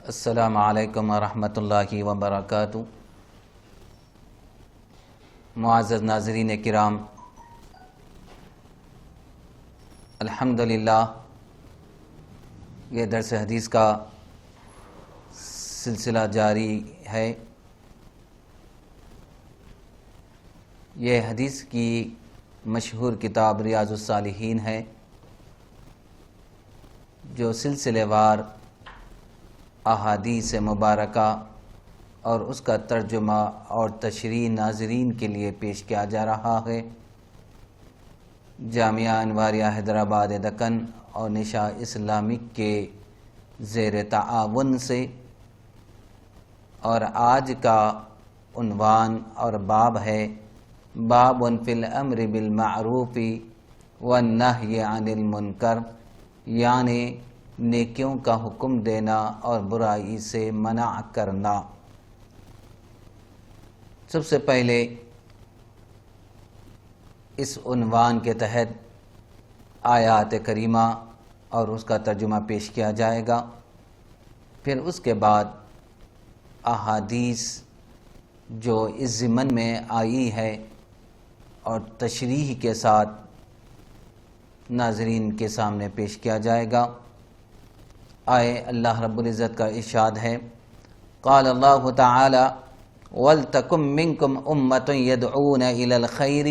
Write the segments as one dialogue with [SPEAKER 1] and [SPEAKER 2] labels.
[SPEAKER 1] السلام علیکم ورحمۃ اللہ وبرکاتہ۔ معزز ناظرین کرام، الحمدللہ یہ درس حدیث کا سلسلہ جاری ہے۔ یہ حدیث کی مشہور کتاب ریاض الصالحین ہے، جو سلسلے وار احادیث مبارکہ اور اس کا ترجمہ اور تشریح ناظرین کے لیے پیش کیا جا رہا ہے۔ جامعہ انواریہ حیدرآباد دکن اور نشا اسلامک کے زیر تعاون سے، اور آج کا عنوان اور باب ہے باب فی الامر بالمعروف والنہی عن المنکر، یعنی نیکیوں کا حکم دینا اور برائی سے منع کرنا۔ سب سے پہلے اس عنوان کے تحت آیات کریمہ اور اس کا ترجمہ پیش کیا جائے گا، پھر اس کے بعد احادیث جو اس ضمن میں آئی ہے اور تشریح کے ساتھ ناظرین کے سامنے پیش کیا جائے گا۔ آئے اللہ رب العزت کا ارشاد ہے، قال اللہ تعالی وَلْتَكُمْ مِنْكُمْ أُمَّةٌ يَدْعُونَ إِلَى الْخَيْرِ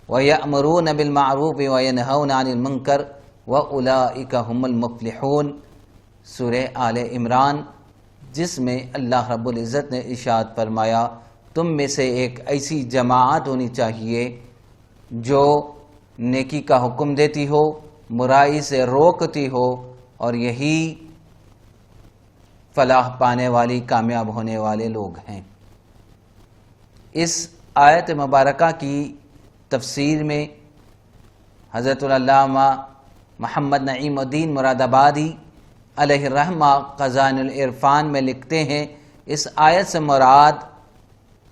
[SPEAKER 1] وَيَأْمُرُونَ بِالْمَعْرُوفِ وَيَنْهَوْنَ عَنِ الْمُنْكَرِ وَأُولَئِكَ هُمُ الْمُفْلِحُونَ، سورہ آل عمران، جس میں اللہ رب العزت نے ارشاد فرمایا تم میں سے ایک ایسی جماعت ہونی چاہیے جو نیکی کا حکم دیتی ہو، برائی سے روکتی ہو، اور یہی فلاح پانے والی کامیاب ہونے والے لوگ ہیں۔ اس آیت مبارکہ کی تفسیر میں حضرت العلامہ محمد نعیم الدین مراد آبادی علیہ الرحمہ خزائن العرفان میں لکھتے ہیں، اس آیت سے مراد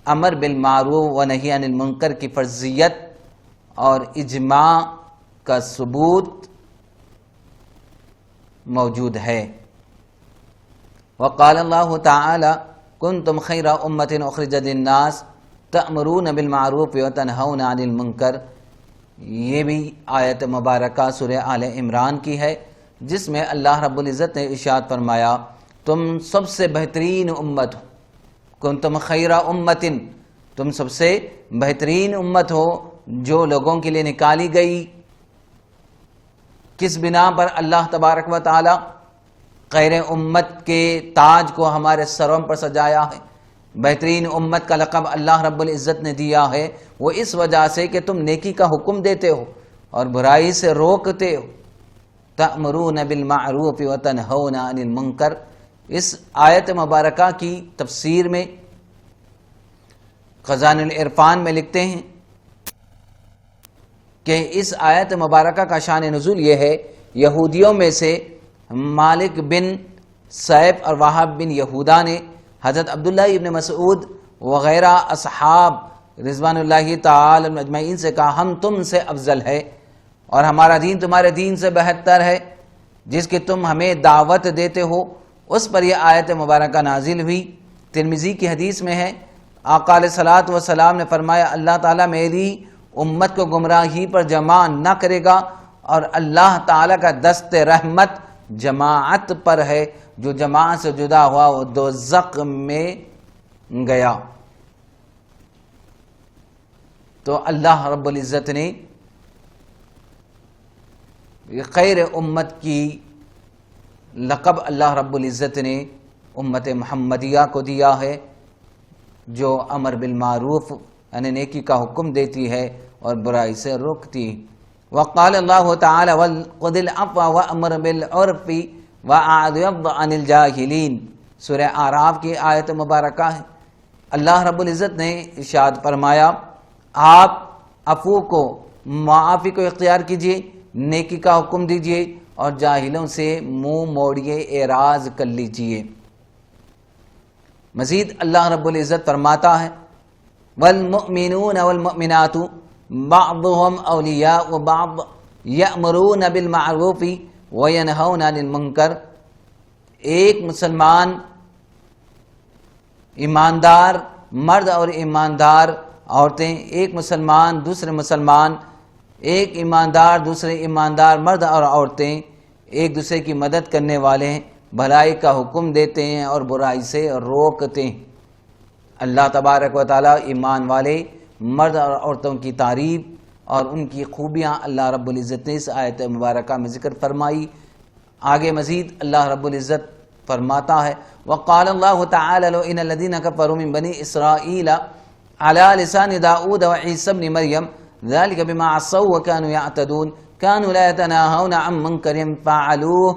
[SPEAKER 1] امر بالمعروف و نہی عن المنکر کی فرضیت اور اجماع کا ثبوت موجود ہے۔ وقال اللہ تعالی کنتم خیر امۃ اخرجت للناس تأمرون بالمعروف وتنہون عن المنکر، یہ بھی آیت مبارکہ سورہ آل عمران کی ہے، جس میں اللہ رب العزت نے ارشاد فرمایا تم سب سے بہترین امت ہو، کنتم خیر امۃ، تم سب سے بہترین امت ہو جو لوگوں کے لیے نکالی گئی۔ کس بنا پر اللہ تبارک و تعالی خیر امت کے تاج کو ہمارے سروں پر سجایا ہے، بہترین امت کا لقب اللہ رب العزت نے دیا ہے؟ وہ اس وجہ سے کہ تم نیکی کا حکم دیتے ہو اور برائی سے روکتے ہو۔ تأمرون بالمعروف وتنہون عن المنکر، اس آیت مبارکہ کی تفسیر میں خزائن العرفان میں لکھتے ہیں کہ اس آیت مبارکہ کا شان نزول یہ ہے، یہودیوں میں سے مالک بن سیف اور وہاب بن یہودا نے حضرت عبداللہ ابن مسعود وغیرہ اصحاب رضوان اللہ تعالی اجمعین سے کہا ہم تم سے افضل ہے اور ہمارا دین تمہارے دین سے بہتر ہے، جس کی تم ہمیں دعوت دیتے ہو۔ اس پر یہ آیت مبارکہ نازل ہوئی۔ ترمذی کی حدیث میں ہے، آقا علیہ الصلوۃ والسلام نے فرمایا اللہ تعالیٰ میری امت کو گمراہی پر جمع نہ کرے گا، اور اللہ تعالیٰ کا دست رحمت جماعت پر ہے، جو جماعت سے جدا ہوا وہ دوزخ میں گیا۔ تو اللہ رب العزت نے خیر امت کی لقب اللہ رب العزت نے امت محمدیہ کو دیا ہے، جو امر بالمعروف یعنی نیکی کا حکم دیتی ہے اور برائی سے روکتی۔ وقال اللہ تعالی وَخُذِ الْعَفْوَ وَأْمُرْ بِالْعُرْفِ وَأَعْرِضْ عَنِ الْجَاهِلِينَ، سورہ اعراف کی آیت مبارکہ ہے۔ اللہ رب العزت نے ارشاد فرمایا آپ عفو کو، معافی کو اختیار کیجئے، نیکی کا حکم دیجئے اور جاہلوں سے منہ موڑیے، اعراض کر لیجئے۔ مزید اللہ رب العزت فرماتا ہے والمؤمنون والمؤمنات بعضهم اولیاء بعض یأمرون بالمعروف وینہون عن المنکر، ایک مسلمان ایماندار مرد اور ایماندار عورتیں، ایک مسلمان دوسرے مسلمان، ایک ایماندار دوسرے ایماندار مرد اور عورتیں ایک دوسرے کی مدد کرنے والے ہیں، بھلائی کا حکم دیتے ہیں اور برائی سے روکتے ہیں۔ اللہ تبارک و تعالیٰ ایمان والے مرد اور عورتوں کی تعریف اور ان کی خوبیاں اللہ رب العزت نے اس آیت مبارکہ میں ذکر فرمائی۔ آگے مزید اللہ رب العزت فرماتا ہے وقال اللہ تعالی ان الذین کفروا من بنی اسرائیل علی لسان داؤد وعیسی ابن مریم ذلک بما عصوا وكانوا يعتدون كانوا لا يتناهون عن منکر فعلوه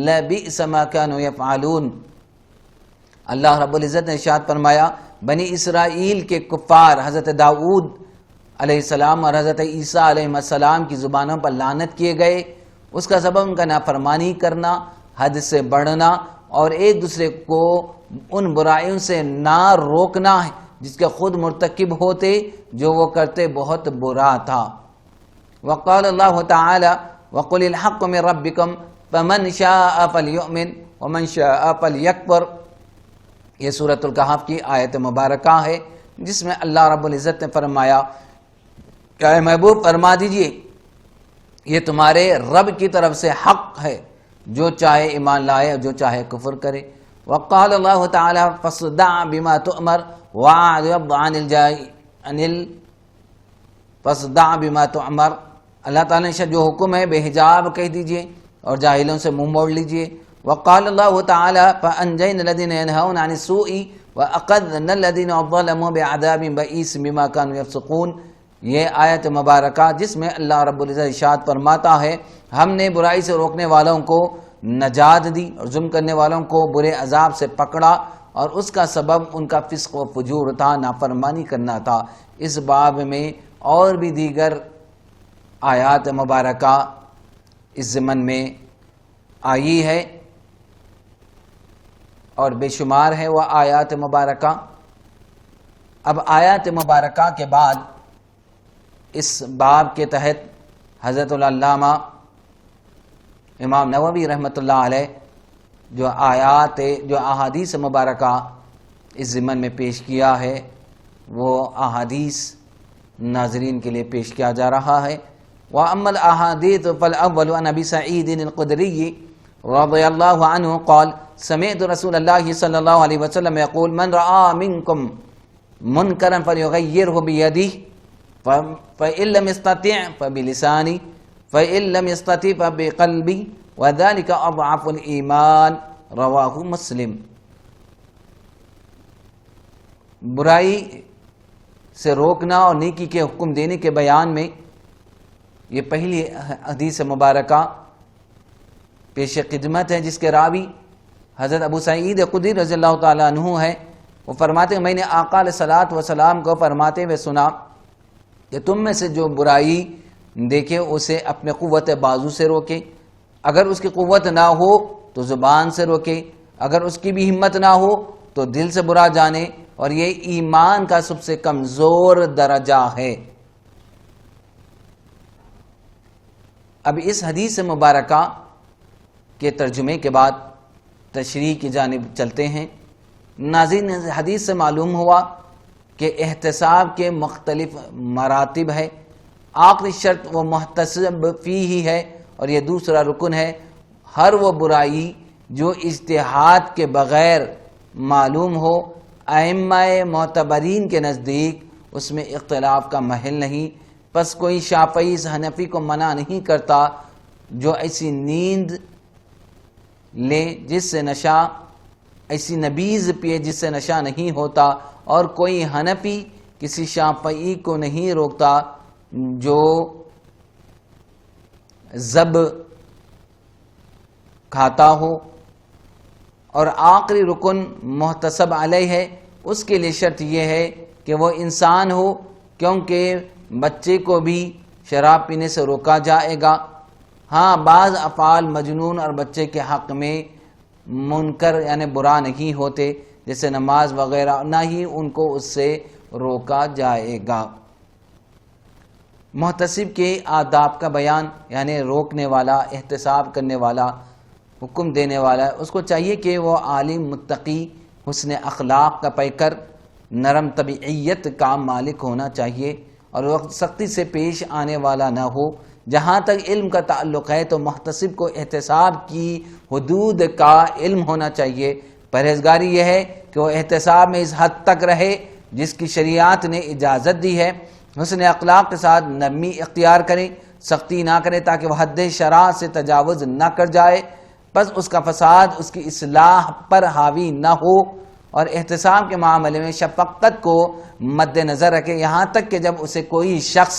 [SPEAKER 1] لبئس ما كانوا يفعلون۔ اللہ رب العزت نے ارشاد فرمایا بنی اسرائیل کے کفار حضرت داؤد علیہ السلام اور حضرت عیسیٰ علیہ السلام کی زبانوں پر لعنت کیے گئے، اس کا سبب ان کا نافرمانی کرنا، حد سے بڑھنا اور ایک دوسرے کو ان برائیوں سے نہ روکنا ہے جس کے خود مرتکب ہوتے، جو وہ کرتے بہت برا تھا۔ وقال اللہ تعالی وقل الحق من ربکم فمن شاء فلیؤمن ومن شاء فلیکفر۔ یہ سورۃ الکہف کی آیت مبارکہ ہے جس میں اللہ رب العزت نے فرمایا کہ اے محبوب فرما دیجئے یہ تمہارے رب کی طرف سے حق ہے، جو چاہے ایمان لائے اور جو چاہے کفر کرے۔ وقال اللہ تعالی فاصدع بما تؤمر واعرض عن الجاهلین فاصدع بما تؤمر۔ اللہ تعالی نے جو حکم ہے بے حجاب کہہ دیجئے اور جاہلوں سے منہ موڑ لیجئے۔ وقال اللہ تعالی فانجینا الذین ینہون عن السوء واخذنا الذین ظلموا بعذاب بئیس بما كانوا یفسقون۔ یہ آیت مبارکہ جس میں اللہ رب العزت ارشاد فرماتا ہے ہم نے برائی سے روکنے والوں کو نجات دی اور ظلم کرنے والوں کو برے عذاب سے پکڑا، اور اس کا سبب ان کا فسق و فجور تھا، نافرمانی کرنا تھا۔ اس باب میں اور بھی دیگر آیات مبارکہ اس ضمن میں آئی ہے اور بے شمار ہے وہ آیات مبارکہ۔ اب آیات مبارکہ کے بعد اس باب کے تحت حضرت العلامہ امام نووی رحمۃ اللہ علیہ جو احادیث مبارکہ اس ضمن میں پیش کیا ہے وہ احادیث ناظرین کے لیے پیش کیا جا رہا ہے۔ وَأَمَّا الْأَحَادِيثُ فَالْأَوَّلُ عَنْ أَبِي سَعِيدٍ الْخُدْرِيِّ رضي الله عنه قال سمعت رسول الله صلى الله عليه وسلم يقول من رأى منكم منكرا فليغيره بيده فإن لم يستطع فبلسانه فإن لم يستطع فبقلبه وذلك أضعف الإيمان رواه مسلم۔ برائی سے روکنا اور نیکی کے حکم دینے کے بیان میں یہ پہلی حدیث مبارکہ پیش خدمت ہے جس کے راوی حضرت ابو سعید خدری رضی اللہ تعالیٰ عنہ ہے۔ وہ فرماتے ہیں میں نے آقا علیہ الصلوۃ والسلام کو فرماتے ہوئے سنا کہ تم میں سے جو برائی دیکھے اسے اپنے قوت بازو سے روکے، اگر اس کی قوت نہ ہو تو زبان سے روکے، اگر اس کی بھی ہمت نہ ہو تو دل سے برا جانے، اور یہ ایمان کا سب سے کمزور درجہ ہے۔ اب اس حدیث مبارکہ کے ترجمے کے بعد تشریح کی جانب چلتے ہیں۔ ناظرین حدیث سے معلوم ہوا کہ احتساب کے مختلف مراتب ہے۔ آخری شرط وہ محتسب فیہ ہے اور یہ دوسرا رکن ہے۔ ہر وہ برائی جو اجتہاد کے بغیر معلوم ہو، ائمہ معتبرین کے نزدیک اس میں اختلاف کا محل نہیں، پس کوئی شافعی حنفی کو منع نہیں کرتا جو ایسی نیند لے جس سے نشہ، ایسی نبیذ پیے جس سے نشہ نہیں ہوتا، اور کوئی حنفی کسی شافعی کو نہیں روکتا جو زب کھاتا ہو۔ اور آخری رکن محتسب علیہ ہے، اس کے لیے شرط یہ ہے کہ وہ انسان ہو، کیونکہ بچے کو بھی شراب پینے سے روکا جائے گا۔ ہاں بعض افعال مجنون اور بچے کے حق میں منکر یعنی برا نہیں ہوتے، جیسے نماز وغیرہ، نہ ہی ان کو اس سے روکا جائے گا۔ محتسب کے آداب کا بیان یعنی روکنے والا، احتساب کرنے والا، حکم دینے والا، اس کو چاہیے کہ وہ عالم متقی حسن اخلاق کا پیکر، نرم طبیعیت کا مالک ہونا چاہیے اور وقت سختی سے پیش آنے والا نہ ہو۔ جہاں تک علم کا تعلق ہے تو محتسب کو احتساب کی حدود کا علم ہونا چاہیے۔ پرہیزگاری یہ ہے کہ وہ احتساب میں اس حد تک رہے جس کی شریعت نے اجازت دی ہے۔ حسن اخلاق کے ساتھ نرمی اختیار کریں، سختی نہ کریں تاکہ وہ حد شرع سے تجاوز نہ کر جائے، بس اس کا فساد اس کی اصلاح پر حاوی نہ ہو۔ اور احتساب کے معاملے میں شفقت کو مد نظر رکھے، یہاں تک کہ جب اسے کوئی شخص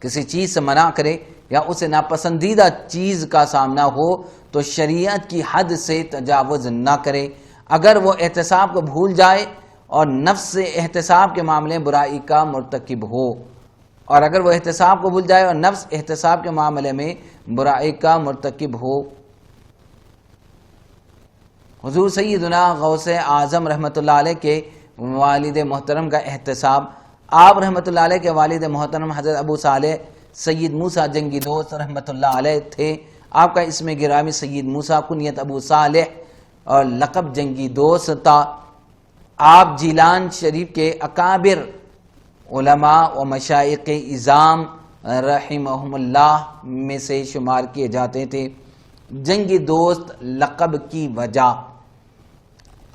[SPEAKER 1] کسی چیز سے منع کرے یا اسے ناپسندیدہ چیز کا سامنا ہو تو شریعت کی حد سے تجاوز نہ کرے۔ اگر وہ احتساب کو بھول جائے اور نفس سے احتساب کے معاملے برائی کا مرتکب ہو، اور اگر وہ احتساب کو بھول جائے اور نفس احتساب کے معاملے میں برائی کا مرتکب ہو۔ حضور سیدنا غوث اعظم رحمۃ اللہ علیہ کے والد محترم کا احتساب۔ آپ رحمۃ اللہ علیہ کے والد محترم حضرت ابو صالح سید موسیٰ جنگی دوست رحمۃ اللہ علیہ تھے۔ آپ کا اسم گرامی سید موسیٰ، کنیت ابو صالح اور لقب جنگی دوست تھا۔ آپ جیلان شریف کے اکابر علماء و مشائخ اعظام رحمہم اللہ میں سے شمار کیے جاتے تھے۔ جنگی دوست لقب کی وجہ،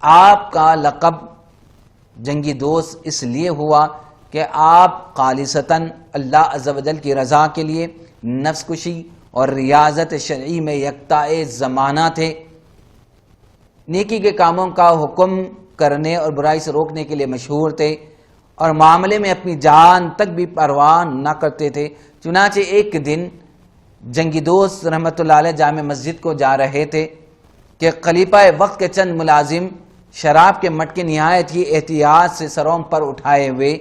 [SPEAKER 1] آپ کا لقب جنگی دوست اس لیے ہوا کہ آپ خالصتاً اللہ عز و جل کی رضا کے لیے نفس کشی اور ریاضت شرعی میں یکتا زمانہ تھے۔ نیکی کے کاموں کا حکم کرنے اور برائی سے روکنے کے لیے مشہور تھے اور معاملے میں اپنی جان تک بھی پرواہ نہ کرتے تھے۔ چنانچہ ایک دن جنگی دوست رحمۃ اللہ علیہ جامع مسجد کو جا رہے تھے کہ خلیفہ وقت کے چند ملازم شراب کے مٹکے نہایت ہی احتیاط سے سروں پر اٹھائے ہوئے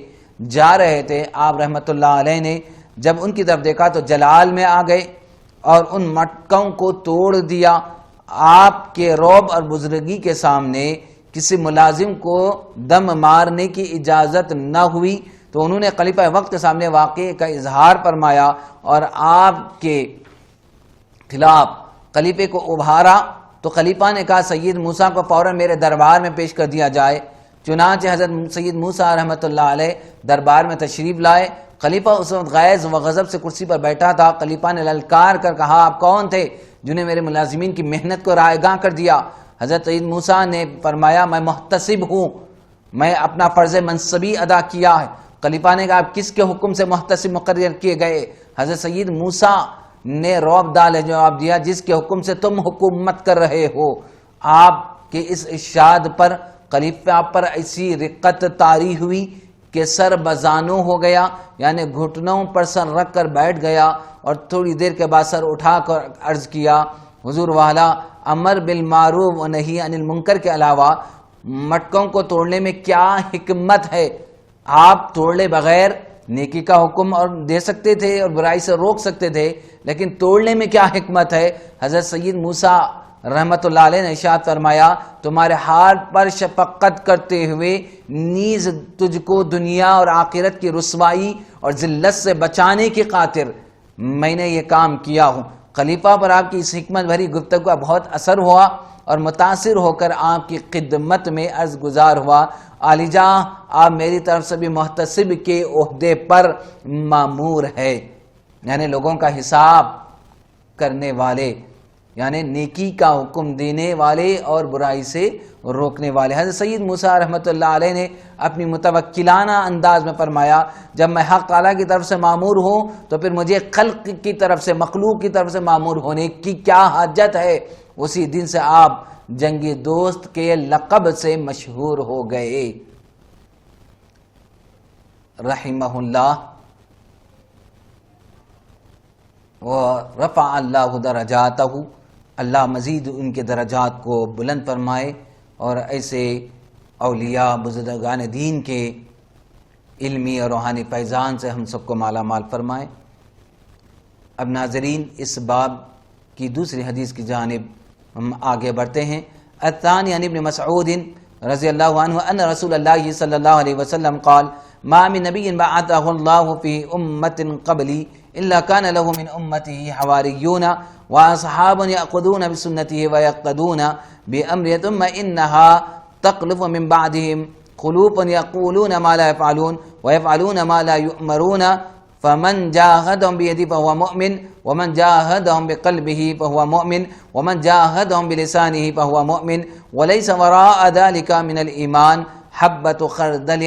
[SPEAKER 1] جا رہے تھے۔ آپ رحمۃ اللہ علیہ نے جب ان کی طرف دیکھا تو جلال میں آ گئے اور ان مٹکوں کو توڑ دیا۔ آپ کے رعب اور بزرگی کے سامنے کسی ملازم کو دم مارنے کی اجازت نہ ہوئی تو انہوں نے خلیفہ وقت کے سامنے واقعے کا اظہار فرمایا اور آپ کے خلاف خلیفے کو ابھارا۔ تو خلیفہ نے کہا سید موسیٰ کو فوراً میرے دربار میں پیش کر دیا جائے۔ چنانچہ حضرت سید موسیٰ رحمۃ اللہ علیہ دربار میں تشریف لائے۔ خلیفہ اس وقت غیظ و غضب سے کرسی پر بیٹھا تھا۔ خلیفہ نے للکار کر کہا آپ کون تھے جنہیں میرے ملازمین کی محنت کو رائے گاں کر دیا؟ حضرت سید موسیٰ نے فرمایا میں محتسب ہوں، میں اپنا فرض منصبی ادا کیا ہے۔ خلیفہ نے کہا آپ کس کے حکم سے محتسب مقرر کیے گئے؟ حضرت سید موسیٰ نے رعب ڈال جواب دیا جس کے حکم سے تم حکومت کر رہے ہو۔ آپ کے اس ارشاد پر خلیفہ پر ایسی رقت طاری ہوئی کہ سر بزانوں ہو گیا، یعنی گھٹنوں پر سر رکھ کر بیٹھ گیا اور تھوڑی دیر کے بعد سر اٹھا کر عرض کیا حضور والا امر بالمعروف و نہی عن المنکر کے علاوہ مٹکوں کو توڑنے میں کیا حکمت ہے؟ آپ توڑے بغیر نیکی کا حکم اور دے سکتے تھے اور برائی سے روک سکتے تھے، لیکن توڑنے میں کیا حکمت ہے؟ حضرت سید موسیٰ رحمت اللہ علیہ نے ارشاد فرمایا تمہارے حال پر شفقت کرتے ہوئے نیز تجھ کو دنیا اور آخرت کی رسوائی اور ذلت سے بچانے کی خاطر میں نے یہ کام کیا ہوں۔ خلیفہ پر آپ کی اس حکمت بھری گفتگو کا بہت اثر ہوا اور متاثر ہو کر آپ کی خدمت میں عرض گزار ہوا عالی جاں آپ میری طرف سے بھی محتسب کے عہدے پر مامور ہے، یعنی لوگوں کا حساب کرنے والے، یعنی نیکی کا حکم دینے والے اور برائی سے روکنے والے۔ حضرت سید موسیٰ رحمۃ اللہ علیہ نے اپنی متوکلانہ انداز میں فرمایا جب میں حق تعالیٰ کی طرف سے مامور ہوں تو پھر مجھے خلق کی طرف سے، مخلوق کی طرف سے مامور ہونے کی کیا حاجت ہے؟ اسی دن سے آپ جنگی دوست کے لقب سے مشہور ہو گئے رحمہ اللہ۔ وَرَفَعَ اللَّهُ دَرَجَاتَهُ، اللہ مزید ان کے درجات کو بلند فرمائے اور ایسے اولیاء بزرگان دین کے علمی اور روحانی فیضان سے ہم سب کو مالا مال فرمائے۔ اب ناظرین اس باب کی دوسری حدیث کی جانب ہم آگے بڑھتے ہیں۔ الثانی عن ابن مسعود رضی اللہ عنہ ان رسول اللہ صلی اللہ علیہ وسلم قال ما من نبی بعثه اللہ فی امت قبلی الا كان له من امته حواریون واصحاب یأخذون بسنته ويقتدون بأمر ثم إنها تقلف من بعدهم قلوب يقولون ما لا يفعلون ويفعلون ما لا يؤمرون فمن جاهدهم بيده فهو مؤمن ومن جاهدهم بقلبه فهو مؤمن ومن جاهدهم بلسانه فهو مؤمن وليس وراء ذلك من الإيمان حبة خردل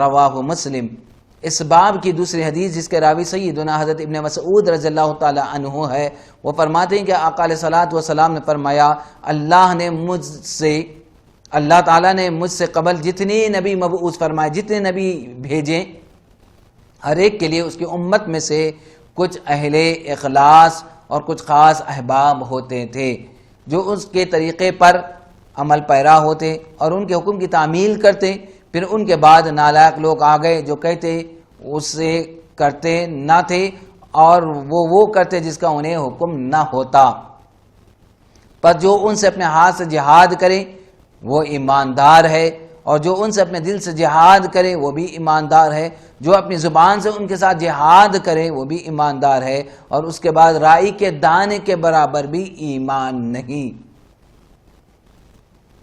[SPEAKER 1] رواہ مسلم۔ اس باب کی دوسری حدیث جس کے راوی سیدنا حضرت ابن مسعود رضی اللہ تعالی عنہ ہے، وہ فرماتے ہیں کہ آقا علیہ الصلوۃ والسلام نے فرمایا اللہ تعالیٰ نے مجھ سے قبل جتنے نبی مبعوث فرمائے، جتنے نبی بھیجیں، ہر ایک کے لیے اس کی امت میں سے کچھ اہل اخلاص اور کچھ خاص احباب ہوتے تھے جو اس کے طریقے پر عمل پیرا ہوتے اور ان کے حکم کی تعمیل کرتے۔ پھر ان کے بعد نالائق لوگ آ گئے جو کہتے اسے کرتے نہ تھے اور وہ کرتے جس کا انہیں حکم نہ ہوتا۔ پر جو ان سے اپنے ہاتھ سے جہاد کرے وہ ایماندار ہے، اور جو ان سے اپنے دل سے جہاد کرے وہ بھی ایماندار ہے، جو اپنی زبان سے ان کے ساتھ جہاد کرے وہ بھی ایماندار ہے، اور اس کے بعد رائی کے دانے کے برابر بھی ایمان نہیں۔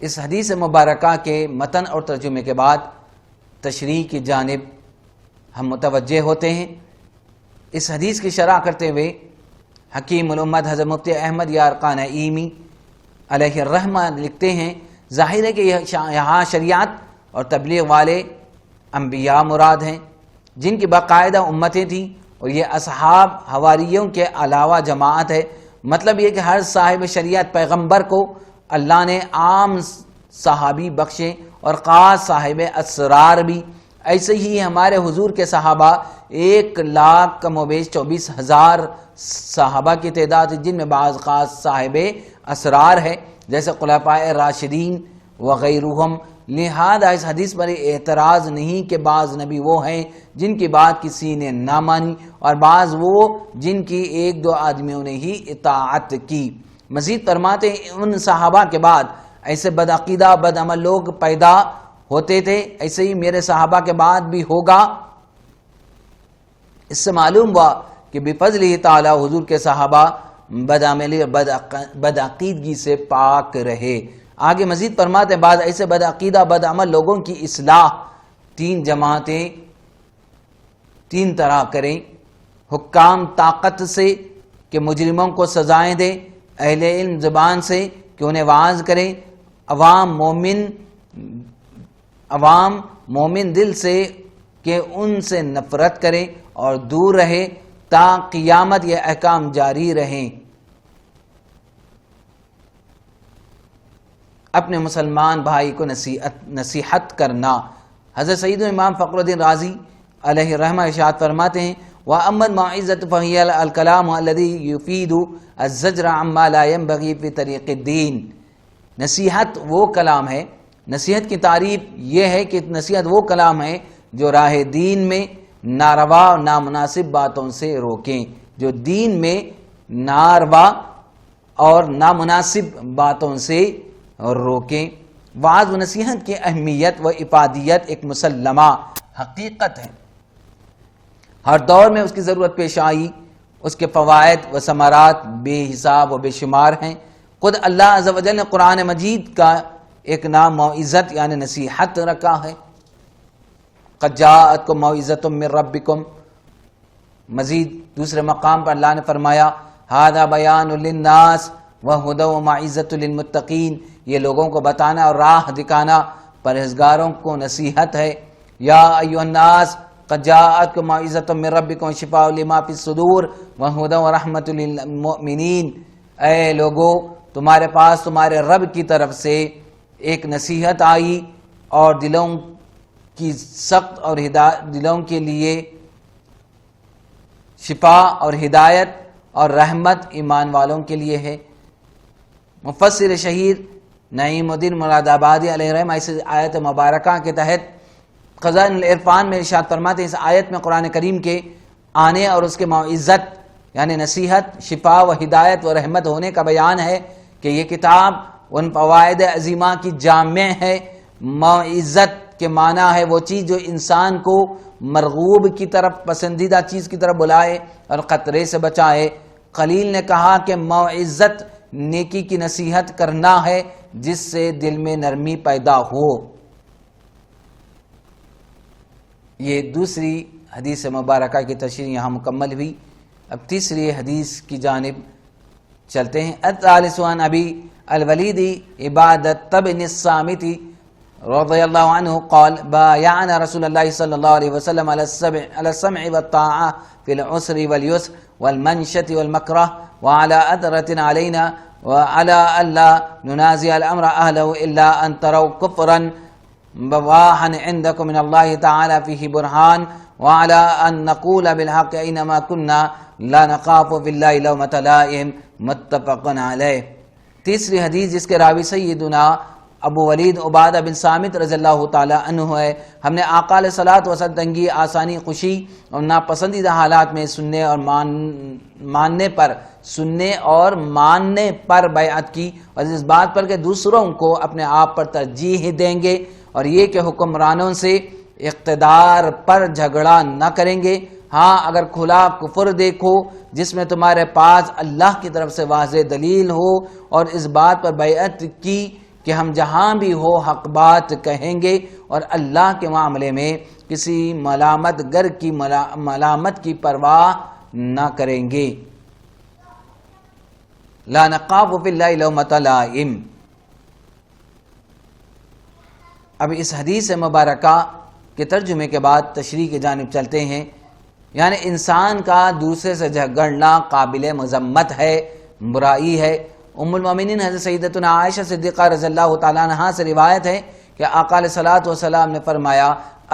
[SPEAKER 1] اس حدیث مبارکہ کے متن اور ترجمے کے بعد تشریح کی جانب ہم متوجہ ہوتے ہیں۔ اس حدیث کی شرح کرتے ہوئے حکیم الامت حضرت مفتی احمد یارقان نعیمی علیہ الرحمہ لکھتے ہیں، ظاہر ہے کہ یہاں شریعت اور تبلیغ والے انبیاء مراد ہیں جن کی باقاعدہ امتیں تھیں، اور یہ اصحاب حواریوں کے علاوہ جماعت ہے۔ مطلب یہ کہ ہر صاحب شریعت پیغمبر کو اللہ نے عام صحابی بخشے اور خاص صاحب اسرار بھی۔ ایسے ہی ہمارے حضور کے صحابہ 1,00,000 کم و بیش 24,000 صحابہ کی تعداد جن میں بعض خاص صاحب اسرار ہے جیسے خلفائے راشدین وغیرہم۔ لہذا اس حدیث پر اعتراض نہیں کہ بعض نبی وہ ہیں جن کی بات کسی نے نہ مانی اور بعض وہ جن کی 1-2 آدمیوں نے ہی اطاعت کی۔ مزید فرماتے ہیں ان صحابہ کے بعد ایسے بدعقیدہ بدعمل لوگ پیدا ہوتے تھے، ایسے ہی میرے صحابہ کے بعد بھی ہوگا۔ اس سے معلوم ہوا کہ بفضلہ تعالی حضور کے صحابہ بدعملی اور بدعقیدگی سے پاک رہے۔ آگے مزید فرماتے ہیں بعض ایسے بدعقیدہ بدعمل لوگوں کی اصلاح 3 جماعتیں 3 طرح کریں: حکام طاقت سے کہ مجرموں کو سزائیں دیں، اہل علم زبان سے کہ انہیں واعظ کریں، عوام مومن دل سے کہ ان سے نفرت کریں اور دور رہے تا قیامت یہ احکام جاری رہیں۔ اپنے مسلمان بھائی کو نصیحت کرنا۔ حضرت سید امام فخر الدین رازی علیہ الرحمہ ارشاد فرماتے ہیں وَأَمَّا الْمَوْعِظَةُ فَهِيَ الْكَلَامُ الَّذِي يُفِيدُ الزَّجْرَ عَمَّا لَا يَنبَغِي فِي طَرِيقِ الدِّينِ۔ نصیحت وہ کلام ہے، نصیحت کی تعریف یہ ہے کہ نصیحت وہ کلام ہے جو راہ دین میں ناروا اور نامناسب باتوں سے روکیں، جو دین میں ناروا اور نامناسب باتوں سے روکیں۔ وعظ و نصیحت کی اہمیت و افادیت ایک مسلمہ حقیقت ہے، ہر دور میں اس کی ضرورت پیش آئی، اس کے فوائد و ثمرات بے حساب و بے شمار ہیں۔ خود اللہ عز و جل نے قرآن مجید کا ایک نام موعظت یعنی نصیحت رکھا ہے، قد جاءتکم موعظۃ من ربکم۔ مزید دوسرے مقام پر اللہ نے فرمایا ھذا بیان للناس وہدی وموعظۃ للمتقین، یہ لوگوں کو بتانا اور راہ دکھانا پرہیزگاروں کو نصیحت ہے۔ یا ایھا الناس قد جاءتکم موعظۃ من ربکم وشفاء لما فی الصدور وہدی ورحمۃ للمؤمنین، اے لوگو تمہارے پاس تمہارے رب کی طرف سے ایک نصیحت آئی اور دلوں کی سخت اور دلوں کے لیے شفا اور ہدایت اور رحمت ایمان والوں کے لیے ہے۔ مفسر شہیر نعیم الدین مراد آبادی علیہ الرحمہ اس آیت مبارکہ کے تحت خزائن العرفان میں ارشاد فرماتے ہیں اس آیت میں قرآن کریم کے آنے اور اس کے موعظت یعنی نصیحت شفا و ہدایت و رحمت ہونے کا بیان ہے کہ یہ کتاب ان فوائد عظیمہ کی جامع ہے۔ موعظت کے معنی ہے وہ چیز جو انسان کو مرغوب کی طرف پسندیدہ چیز کی طرف بلائے اور خطرے سے بچائے۔ خلیل نے کہا کہ موعظت نیکی کی نصیحت کرنا ہے، جس سے دل میں نرمی پیدا ہو۔ یہ دوسری حدیث مبارکہ کی تشریح یہاں مکمل ہوئی۔ اب تیسری حدیث کی جانب چلتے ہیں۔ الثالث عن ابی الولید عبادۃ بن الصامت رضی اللہ عنہ قال بايعنا رسول اللہ صلی اللہ علیہ وسلم على السمع والطاعة في العسر واليسر والمنشة والمكره وعلى أثرة علينا وعلى ألا ننازع الأمر أهله إلا أن تروا كفرا بواحا عندكم من الله تعالى فيه برهان وعلى أن نقول بالحق أينما كنا لا نخاف في الله لومة لائم متفق علیہ۔ تیسری حدیث جس کے راوی سیدنا ابو ولید عبادہ بن صامت رضی اللہ تعالی عنہ ہے۔ ہم نے آقا علیہ الصلوۃ والسلام تنگی، آسانی، خوشی اور ناپسندیدہ حالات میں سننے اور ماننے پر بیعت کی، اور اس بات پر کہ دوسروں کو اپنے آپ پر ترجیح دیں گے، اور یہ کہ حکمرانوں سے اقتدار پر جھگڑا نہ کریں گے۔ ہاں اگر کھلا کفر دیکھو جس میں تمہارے پاس اللہ کی طرف سے واضح دلیل ہو، اور اس بات پر بیعت کی کہ ہم جہاں بھی ہو حق بات کہیں گے، اور اللہ کے معاملے میں کسی ملامت گر کی ملامت کی پرواہ نہ کریں گے۔ لا نخاف فی اللہ لومۃ لائم۔ اب اس حدیث مبارکہ کے ترجمے کے بعد تشریح کی جانب چلتے ہیں۔ یعنی انسان کا دوسرے سے جھگڑنا قابل مذمت ہے، برائی ہے۔ ام المومنین حضرت سیدتنا عائشہ صدیقہ رضی اللہ تعالیٰ عنہا سے روایت ہے کہ آقا علیہ الصلوۃ والسلام نے فرمایا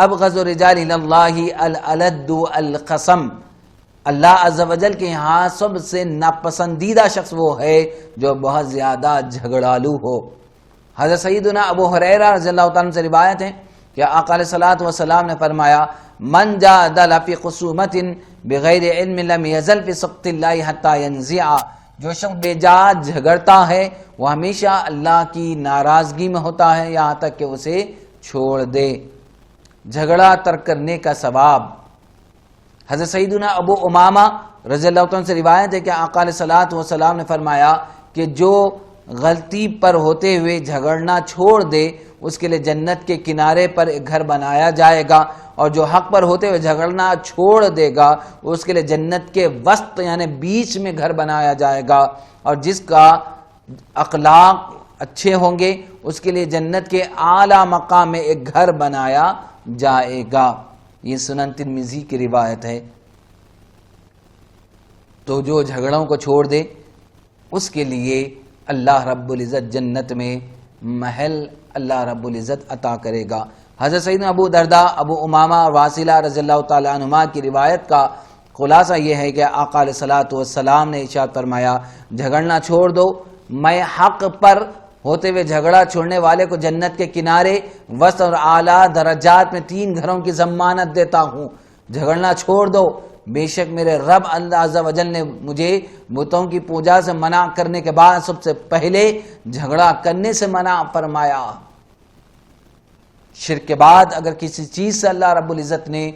[SPEAKER 1] ابغض الرجال الی اللہ الالد الخصم، اللہ عز و جل کے یہاں سب سے ناپسندیدہ شخص وہ ہے جو بہت زیادہ جھگڑالو ہو۔ حضرت سیدنا ابو ہریرہ رضی اللہ تعالیٰ عنہ سے روایت ہے کہ آقا علیہ الصلوۃ والسلام نے فرمایا من جادل فی خصومۃ بغیر علم لم یزل فی سخط اللہ حتی ینزع، جو شخص بے جا جھگڑتا ہے وہ ہمیشہ اللہ کی ناراضگی میں ہوتا ہے یہاں تک کہ اسے چھوڑ دے۔ جھگڑا ترک کرنے کا ثواب۔ حضرت سیدنا ابو امامہ رضی اللہ عنہ سے روایت ہے کہ آقا علیہ الصلوۃ والسلام نے فرمایا کہ جو غلطی پر ہوتے ہوئے جھگڑنا چھوڑ دے اس کے لیے جنت کے کنارے پر ایک گھر بنایا جائے گا، اور جو حق پر ہوتے ہوئے جھگڑنا چھوڑ دے گا اس کے لیے جنت کے وسط یعنی بیچ میں گھر بنایا جائے گا، اور جس کا اخلاق اچھے ہوں گے اس کے لیے جنت کے اعلیٰ مقام میں ایک گھر بنایا جائے گا۔ یہ سنن ترمذی کی روایت ہے۔ تو جو جھگڑوں کو چھوڑ دے اس کے لیے اللہ رب العزت جنت میں محل اللہ رب العزت عطا کرے گا۔ حضرت سیدنا ابو درداء، ابو امامہ اور واصلہ رضی اللہ تعالیٰ عنہما کی روایت کا خلاصہ یہ ہے کہ آقا علیہ الصلوۃ والسلام نے ارشاد فرمایا جھگڑنا چھوڑ دو، میں حق پر ہوتے ہوئے جھگڑا چھوڑنے والے کو جنت کے کنارے وسط اور اعلیٰ درجات میں 3 گھروں کی ضمانت دیتا ہوں۔ جھگڑنا چھوڑ دو، بے شک میرے رب اللہ عز و جل نے مجھے بتوں کی پوجا سے منع کرنے کے بعد سب سے پہلے جھگڑا کرنے سے منع فرمایا۔ شرک کے بعد اگر کسی چیز سے اللہ رب العزت نے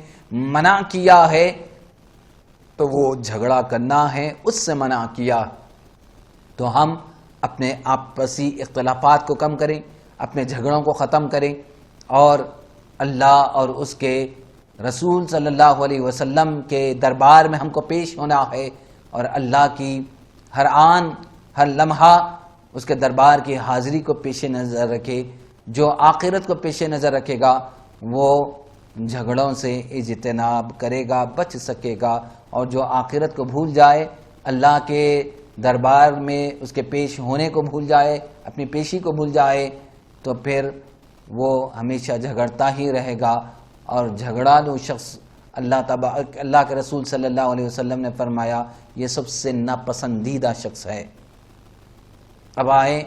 [SPEAKER 1] منع کیا ہے تو وہ جھگڑا کرنا ہے، اس سے منع کیا۔ تو ہم اپنے آپسی اختلافات کو کم کریں، اپنے جھگڑوں کو ختم کریں، اور اللہ اور اس کے رسول صلی اللہ علیہ وسلم کے دربار میں ہم کو پیش ہونا ہے، اور اللہ کی ہر آن ہر لمحہ اس کے دربار کی حاضری کو پیش نظر رکھے۔ جو آخرت کو پیش نظر رکھے گا وہ جھگڑوں سے اجتناب کرے گا، بچ سکے گا، اور جو آخرت کو بھول جائے، اللہ کے دربار میں اس کے پیش ہونے کو بھول جائے، اپنی پیشی کو بھول جائے، تو پھر وہ ہمیشہ جھگڑتا ہی رہے گا۔ اور جھگڑالو شخص اللہ کے رسول صلی اللہ علیہ وسلم نے فرمایا یہ سب سے ناپسندیدہ شخص ہے۔ اب آئے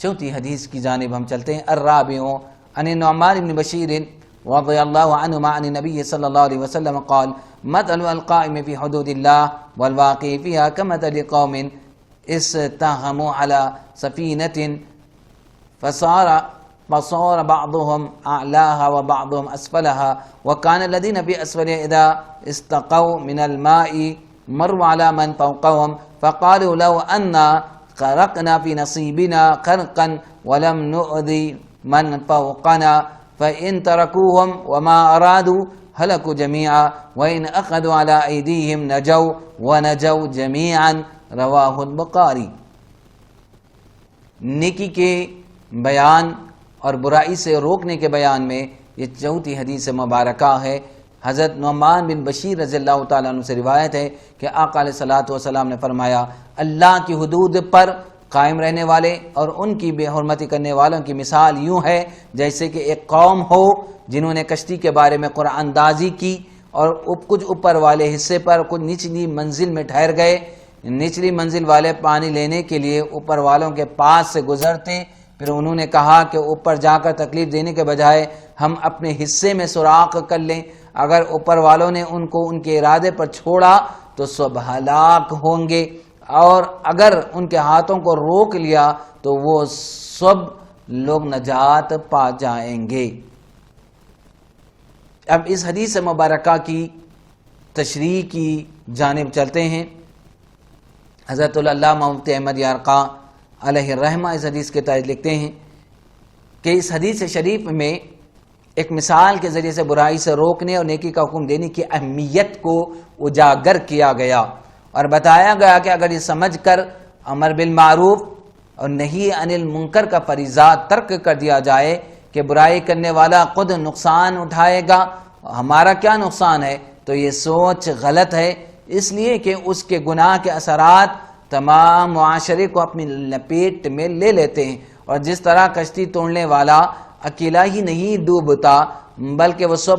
[SPEAKER 1] چوتھی حدیث کی جانب ہم چلتے ہیں۔ الرابع عن النعمان بن بشیر رضی اللہ عنہما عن النبی صلی اللہ علیہ وسلم قال مثل القائم فی حدود اللہ والواقع فیہا کمثل قوم استهموا على سفینة فصار بعضهم أعلاها وبعضهم أسفلها وكان الذين في أسفلها إذا استقوا من الماء مروا على من فوقهم فقالوا لو أن غرقنا في نصيبنا خرقا ولم نؤذي من فوقنا فإن تركوهم وما أرادوا هلكوا جميعا وإن أخذوا على أيديهم نجوا ونجوا جميعا رواہ البخاری۔ نیکی کے بیان اور برائی سے روکنے کے بیان میں یہ چوتھی حدیث مبارکہ ہے۔ حضرت نعمان بن بشیر رضی اللہ تعالیٰ عنہ سے روایت ہے کہ آقا علیہ الصلوۃ والسلام نے فرمایا، اللہ کی حدود پر قائم رہنے والے اور ان کی بے حرمتی کرنے والوں کی مثال یوں ہے جیسے کہ ایک قوم ہو جنہوں نے کشتی کے بارے میں قرآن اندازی کی اور کچھ اوپر والے حصے پر کچھ نچلی منزل میں ٹھہر گئے۔ نچلی منزل والے پانی لینے کے لیے اوپر والوں کے پاس سے گزرتے، پھر انہوں نے کہا کہ اوپر جا کر تکلیف دینے کے بجائے ہم اپنے حصے میں سوراخ کر لیں۔ اگر اوپر والوں نے ان کو ان کے ارادے پر چھوڑا تو سب ہلاک ہوں گے، اور اگر ان کے ہاتھوں کو روک لیا تو وہ سب لوگ نجات پا جائیں گے۔ اب اس حدیث مبارکہ کی تشریح کی جانب چلتے ہیں۔ حضرت العلامہ مفتی احمد یارقاء علیہ الرحمہ اس حدیث کے تحت لکھتے ہیں کہ اس حدیث شریف میں ایک مثال کے ذریعے سے برائی سے روکنے اور نیکی کا حکم دینے کی اہمیت کو اجاگر کیا گیا اور بتایا گیا کہ اگر یہ سمجھ کر امر بالمعروف اور نہی عن المنکر کا فریضہ ترک کر دیا جائے کہ برائی کرنے والا خود نقصان اٹھائے گا، ہمارا کیا نقصان ہے، تو یہ سوچ غلط ہے، اس لیے کہ اس کے گناہ کے اثرات تمام معاشرے کو اپنی لپیٹ میں لے لیتے ہیں، اور جس طرح کشتی توڑنے والا اکیلا ہی نہیں ڈوبتا بلکہ وہ سب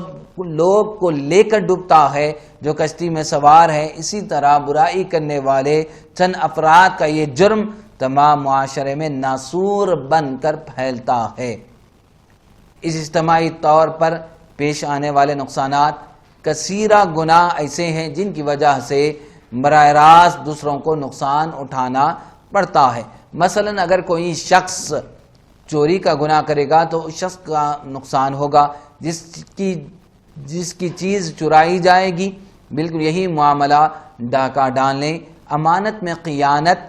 [SPEAKER 1] لوگ کو لے کر ڈوبتا ہے جو کشتی میں سوار ہے، اسی طرح برائی کرنے والے چند افراد کا یہ جرم تمام معاشرے میں ناسور بن کر پھیلتا ہے۔ اس اجتماعی طور پر پیش آنے والے نقصانات کثیرہ گناہ ایسے ہیں جن کی وجہ سے براہ راست دوسروں کو نقصان اٹھانا پڑتا ہے۔ مثلا اگر کوئی شخص چوری کا گناہ کرے گا تو اس شخص کا نقصان ہوگا جس کی چیز چرائی جائے گی۔ بالکل یہی معاملہ ڈاکہ ڈالنے، امانت میں خیانت،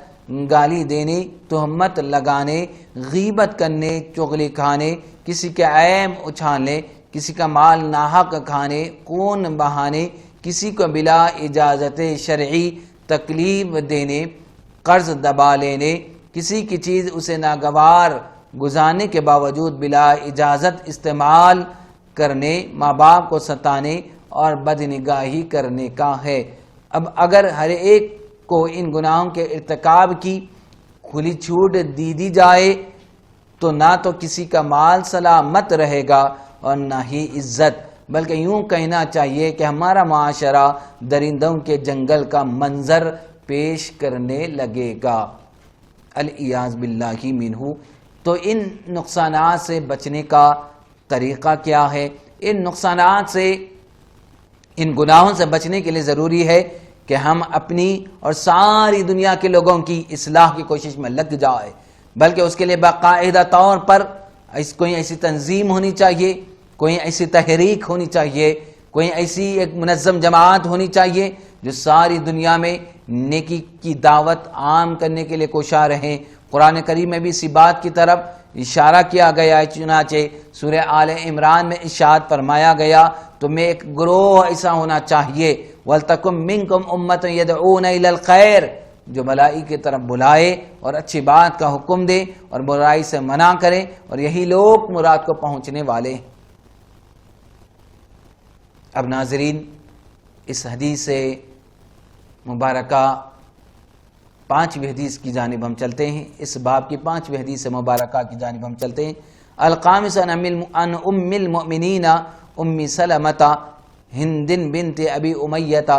[SPEAKER 1] گالی دینے، تہمت لگانے، غیبت کرنے، چغلی کھانے، کسی کے عیب اچھالنے، کسی کا مال ناحق کھانے، خون بہانے، کسی کو بلا اجازت شرعی تکلیف دینے، قرض دبا لینے، کسی کی چیز اسے ناگوار گزارنے کے باوجود بلا اجازت استعمال کرنے، ماں باپ کو ستانے اور بدنگاہی کرنے کا ہے۔ اب اگر ہر ایک کو ان گناہوں کے ارتکاب کی کھلی چھوٹ دی جائے تو نہ تو کسی کا مال سلامت رہے گا اور نہ ہی عزت، بلکہ یوں کہنا چاہیے کہ ہمارا معاشرہ درندوں کے جنگل کا منظر پیش کرنے لگے گا، الیاذ باللہ منہ۔ تو ان نقصانات سے بچنے کا طریقہ کیا ہے؟ ان نقصانات سے، ان گناہوں سے بچنے کے لیے ضروری ہے کہ ہم اپنی اور ساری دنیا کے لوگوں کی اصلاح کی کوشش میں لگ جائے، بلکہ اس کے لیے باقاعدہ طور پر کوئی ایسی تنظیم ہونی چاہیے، کوئی ایسی تحریک ہونی چاہیے، کوئی ایسی ایک منظم جماعت ہونی چاہیے جو ساری دنیا میں نیکی کی دعوت عام کرنے کے لیے کوشاں رہیں۔ قرآن کریم میں بھی اسی بات کی طرف اشارہ کیا گیا ہے، چنانچہ سورہ آل عمران میں ارشاد فرمایا گیا تمہیں ایک گروہ ایسا ہونا چاہیے، وَلْتَكُمْ مِنْكُمْ أُمَّةٌ يَدْعُونَ إِلَى الْخَيْرِ، جو بھلائی کی طرف بلائے اور اچھی بات کا حکم دے اور برائی سے منع کرے، اور یہی لوگ مراد کو پہنچنے والے۔ اب ناظرین، اس حدیث مبارکہ 5ویں حدیث کی جانب ہم چلتے ہیں، اس باب کی 5ویں حدیث مبارکہ کی جانب ہم چلتے ہیں۔ الخامس عن ام المؤمنین ام سلمۃ ہند بنت ابی امیۃ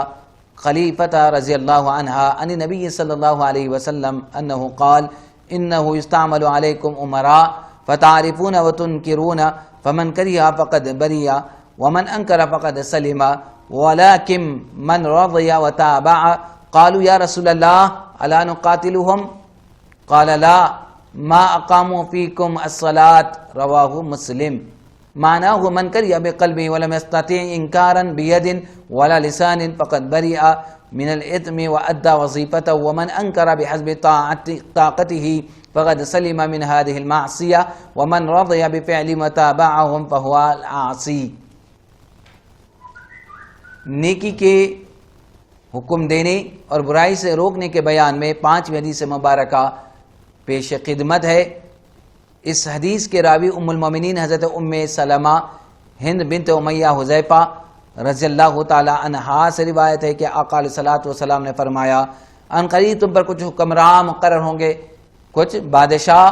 [SPEAKER 1] خلیفۃ رضی اللہ عنہا عن نبی صلی اللہ علیہ وسلم انہ قال انہ یستعمل علیکم امراء فتعرفون وتنکرون فمن کرہ فقد بری ومن انکر فقد سلم ولكن من رضی وتابع قالوا یا رسول اللہ الا نقاتلهم قال لا ما اقاموا فیکم الصلاة رواہ مسلم۔ معناه من كره بقلبه ولم يستطع إنكارا بيد ولا لسان فقد برئ من الإثم وأدى وظيفته، ومن أنكر بحسب طاقته فقد سلم من هذه المعصية، ومن رضي بفعل ما تابعهم فهو العاصي۔ نیکی کے حکم دینے اور برائی سے روکنے کے بیان میں 5ویں حدیث مبارکہ پیش خدمت ہے۔ اس حدیث کے راوی ام المومنین حضرت ام سلمہ ہند بنت امیہ حذیفہ رضی اللہ تعالی عنہا سے روایت ہے کہ آقا علیہ الصلوۃ والسلام نے فرمایا، ان قریب تم پر کچھ حکمراں مقرر ہوں گے، کچھ بادشاہ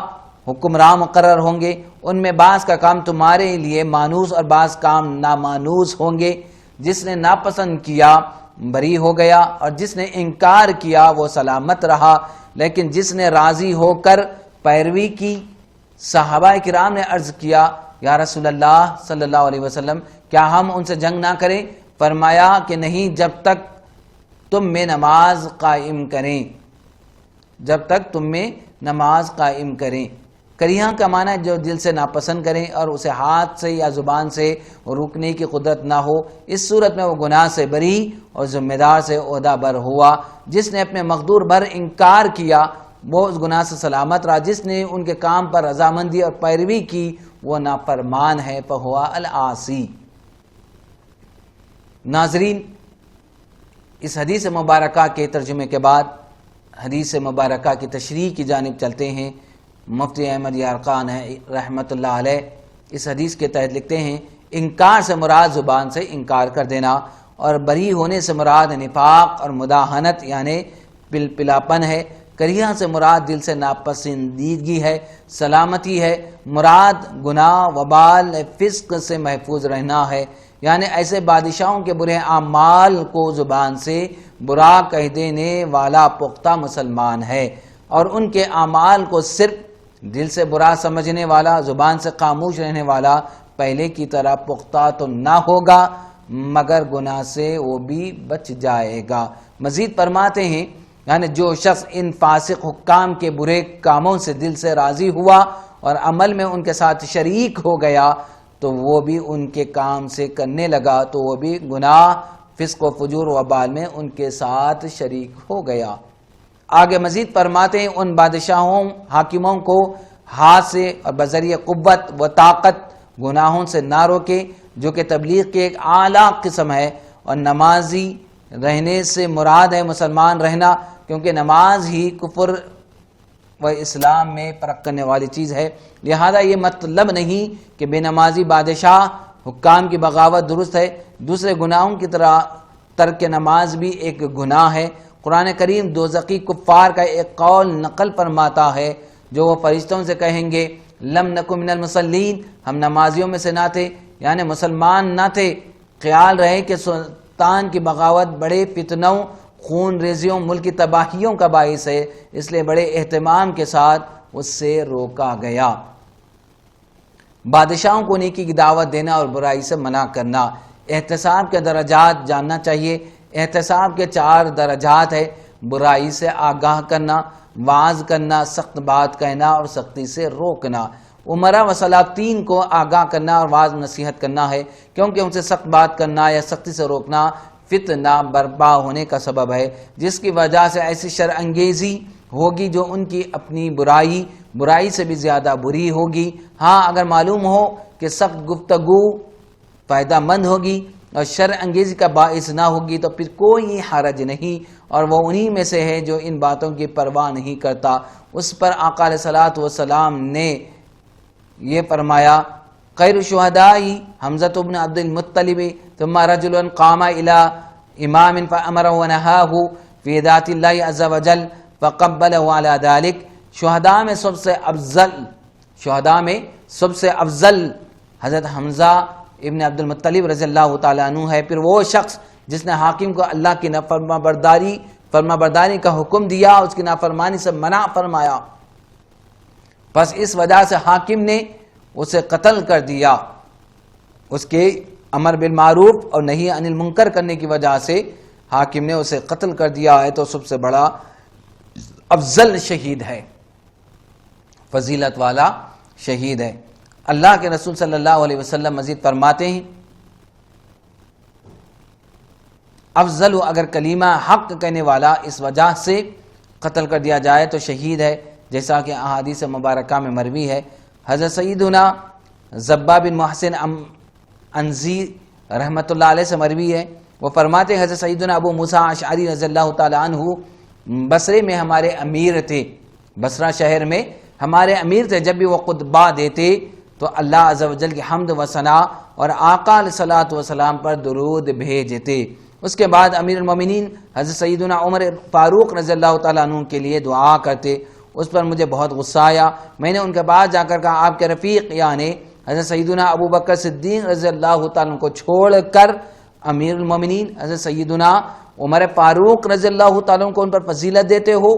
[SPEAKER 1] حکمراں مقرر ہوں گے، ان میں بعض کا کام تمہارے لیے مانوس اور بعض کام نامانوس ہوں گے۔ جس نے ناپسند کیا بری ہو گیا، اور جس نے انکار کیا وہ سلامت رہا، لیکن جس نے راضی ہو کر پیروی کی۔ صحابہ کرام نے عرض کیا، یا رسول اللہ صلی اللہ علیہ وسلم، کیا ہم ان سے جنگ نہ کریں؟ فرمایا کہ نہیں، جب تک تم میں نماز قائم کریں، جب تک تم میں نماز قائم کریں۔ کریہہ کا معنی ہے جو دل سے ناپسند کریں اور اسے ہاتھ سے یا زبان سے روکنے کی قدرت نہ ہو، اس صورت میں وہ گناہ سے بری اور ذمہ دار سے عہدہ بر ہوا۔ جس نے اپنے مقدور بھر انکار کیا وہ اس گناہ سے سلامت رہا، جس نے ان کے کام پر رضامندی اور پیروی کی وہ نافرمان ہے، فہو العاصی۔ ناظرین، اس حدیث مبارکہ کے ترجمے کے بعد حدیث مبارکہ کی تشریح کی جانب چلتے ہیں۔ مفتی احمد یارقان ہے رحمۃ اللہ علیہ، اس حدیث کے تحت لکھتے ہیں، انکار سے مراد زبان سے انکار کر دینا، اور بری ہونے سے مراد نفاق اور مداہنت یعنی پلپلاپن ہے۔ کریہہ سے مراد دل سے ناپسندیدگی ہے۔ سلامتی ہے مراد گناہ وبال فسق سے محفوظ رہنا ہے، یعنی ایسے بادشاہوں کے برے اعمال کو زبان سے برا کہہ دینے والا پختہ مسلمان ہے، اور ان کے اعمال کو صرف دل سے برا سمجھنے والا، زبان سے خاموش رہنے والا پہلے کی طرح پختہ تو نہ ہوگا، مگر گناہ سے وہ بھی بچ جائے گا۔ مزید فرماتے ہیں، یعنی جو شخص ان فاسق حکام کے برے کاموں سے دل سے راضی ہوا اور عمل میں ان کے ساتھ شریک ہو گیا تو وہ بھی ان کے کام سے کرنے لگا، تو وہ بھی گناہ فسق و فجور و وبال میں ان کے ساتھ شریک ہو گیا۔ آگے مزید فرماتے ہیں، ان بادشاہوں حاکموں کو ہاتھ سے اور بذریعہ قوت و طاقت گناہوں سے نہ روکے، جو کہ تبلیغ کی ایک اعلیٰ قسم ہے، اور نمازی رہنے سے مراد ہے مسلمان رہنا، کیونکہ نماز ہی کفر و اسلام میں فرق کرنے والی چیز ہے۔ لہذا یہ مطلب نہیں کہ بے نمازی بادشاہ حکام کی بغاوت درست ہے، دوسرے گناہوں کی طرح ترک نماز بھی ایک گناہ ہے۔ قرآن کریم دوزخی کفار کا ایک قول نقل فرماتا ہے، جو وہ فرشتوں سے کہیں گے، لم نکن من المصلین، ہم نمازیوں میں سے نہ تھے، یعنی مسلمان نہ تھے۔ خیال رہے کہ سلطان کی بغاوت بڑے فتنوں، خون ریزیوں، ملک کی تباہیوں کا باعث ہے، اس لیے بڑے اہتمام کے ساتھ اس سے روکا گیا۔ بادشاہوں کو نیکی کی دعوت دینا اور برائی سے منع کرنا۔ احتساب کے درجات جاننا چاہیے۔ احتساب کے 4 درجات ہے، برائی سے آگاہ کرنا، واعظ کرنا، سخت بات کہنا اور سختی سے روکنا۔ امراء و سلاطین کو آگاہ کرنا اور واعظ نصیحت کرنا ہے، کیونکہ ان سے سخت بات کرنا یا سختی سے روکنا فتنہ برپا ہونے کا سبب ہے، جس کی وجہ سے ایسی شر انگیزی ہوگی جو ان کی اپنی برائی سے بھی زیادہ بری ہوگی۔ ہاں، اگر معلوم ہو کہ سخت گفتگو فائدہ مند ہوگی اور شر انگیزی کا باعث نہ ہوگی تو پھر کوئی حرج نہیں، اور وہ انہی میں سے ہے جو ان باتوں کی پرواہ نہیں کرتا۔ اس پر آقا علیہ الصلوۃ والسلام نے یہ فرمایا، خیر الشہداء حمزۃ بن عبد المطلب ثم رجل قام الى امام فامره ونهاه في ذات الله عز وجل فقبله على ذلك۔ شہداء میں سب سے افضل حضرت حمزہ ابن عبد المطلب رضی اللہ تعالیٰ عنہ ہے۔ پھر وہ شخص جس نے حاکم کو اللہ کی فرما برداری کا حکم دیا، اس کی نافرمانی سے منع فرمایا، پس اس وجہ سے حاکم نے اسے قتل کر دیا۔ اس کے امر بالمعروف اور نہی عن المنکر کرنے کی وجہ سے حاکم نے اسے قتل کر دیا ہے، تو سب سے بڑا افضل شہید ہے، فضیلت والا شہید ہے۔ اللہ کے رسول صلی اللہ علیہ وسلم مزید فرماتے ہیں افضل اگر کلمہ حق کہنے والا اس وجہ سے قتل کر دیا جائے تو شہید ہے، جیسا کہ احادیث مبارکہ میں مروی ہے۔ حضرت سیدنا زبا بن محسن انزی رحمۃ اللہ علیہ سے مروی ہے، وہ فرماتے ہیں حضرت سیدنا ابو موسیٰ اشعری رضی اللہ تعالی عنہ بصرے میں ہمارے امیر تھے، بصرہ شہر میں ہمارے امیر تھے، جب بھی وہ خطبہ دیتے تو اللہ عز و جل کی حمد و ثنا اور آقا علیہ الصلوۃ والسلام پر درود بھیجتے۔ اس کے بعد امیر المومنین حضرت سیدنا عمر فاروق رضی اللہ تعالیٰ عنہ کے لیے دعا کرتے، اس پر مجھے بہت غصہ آیا، میں نے ان کے پاس جا کر کہا آپ کے رفیق یعنی حضرت سیدنا ابو بکر صدیق رضی اللہ تعالیٰ عنہ کو چھوڑ کر امیر المومنین حضرت سیدنا عمر فاروق رضی اللہ تعالیٰ عنہ کو ان پر فضیلت دیتے ہو؟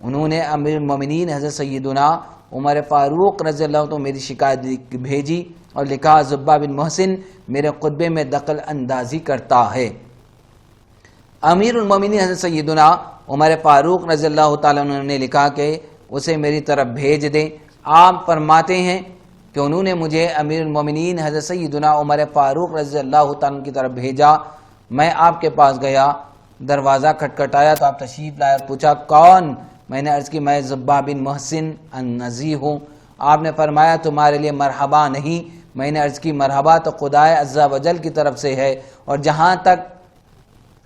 [SPEAKER 1] انہوں نے امیر المومنین حضرت سیدنا عمر فاروق رضی اللہ عنہ میری شکایت بھیجی اور لکھا زبا بن محسن میرے خطبے میں دخل اندازی کرتا ہے۔ امیر المومنین حضرت سیدنا عمر فاروق رضی اللہ تعالیٰ عنہ نے لکھا کہ اسے میری طرف بھیج دیں۔ آپ فرماتے ہیں کہ انہوں نے مجھے امیر المومنین حضرت سیدنا عمر فاروق رضی اللہ تعالیٰ عنہ کی طرف بھیجا، میں آپ کے پاس گیا، دروازہ کھٹکھٹایا تو آپ تشریف لائے اور پوچھا کون؟ میں نے عرض کی میں زبا بن محسن النزی ہوں۔ آپ نے فرمایا تمہارے لیے مرحبا نہیں۔ میں نے عرض کی مرحبا تو خدائے عز و جل کی طرف سے ہے، اور جہاں تک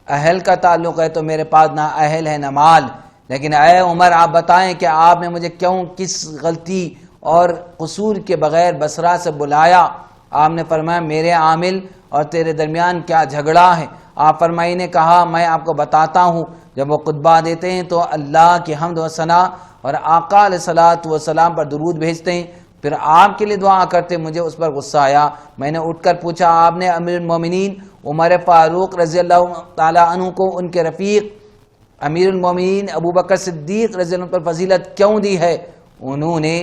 [SPEAKER 1] اہل کا تعلق ہے تو میرے پاس نہ اہل ہے نہ مال، لیکن اے عمر آپ بتائیں کہ آپ نے مجھے کیوں کس غلطی اور قصور کے بغیر بصرہ سے بلایا؟ آپ نے فرمایا میرے عامل اور تیرے درمیان کیا جھگڑا ہے؟ آپ فرمائی نے کہا میں آپ کو بتاتا ہوں، جب وہ خطبہ دیتے ہیں تو اللہ کی حمد و ثنا اور آقا علیہ الصلوۃ والسلام پر درود بھیجتے ہیں، پھر آپ کے لیے دعا کرتے، مجھے اس پر غصہ آیا، میں نے اٹھ کر پوچھا آپ نے امیر المومنین عمر فاروق رضی اللہ تعالیٰ عنہ کو ان کے رفیق امیر المومنین ابو بکر صدیق رضی اللہ عنہ پر فضیلت کیوں دی ہے؟ انہوں نے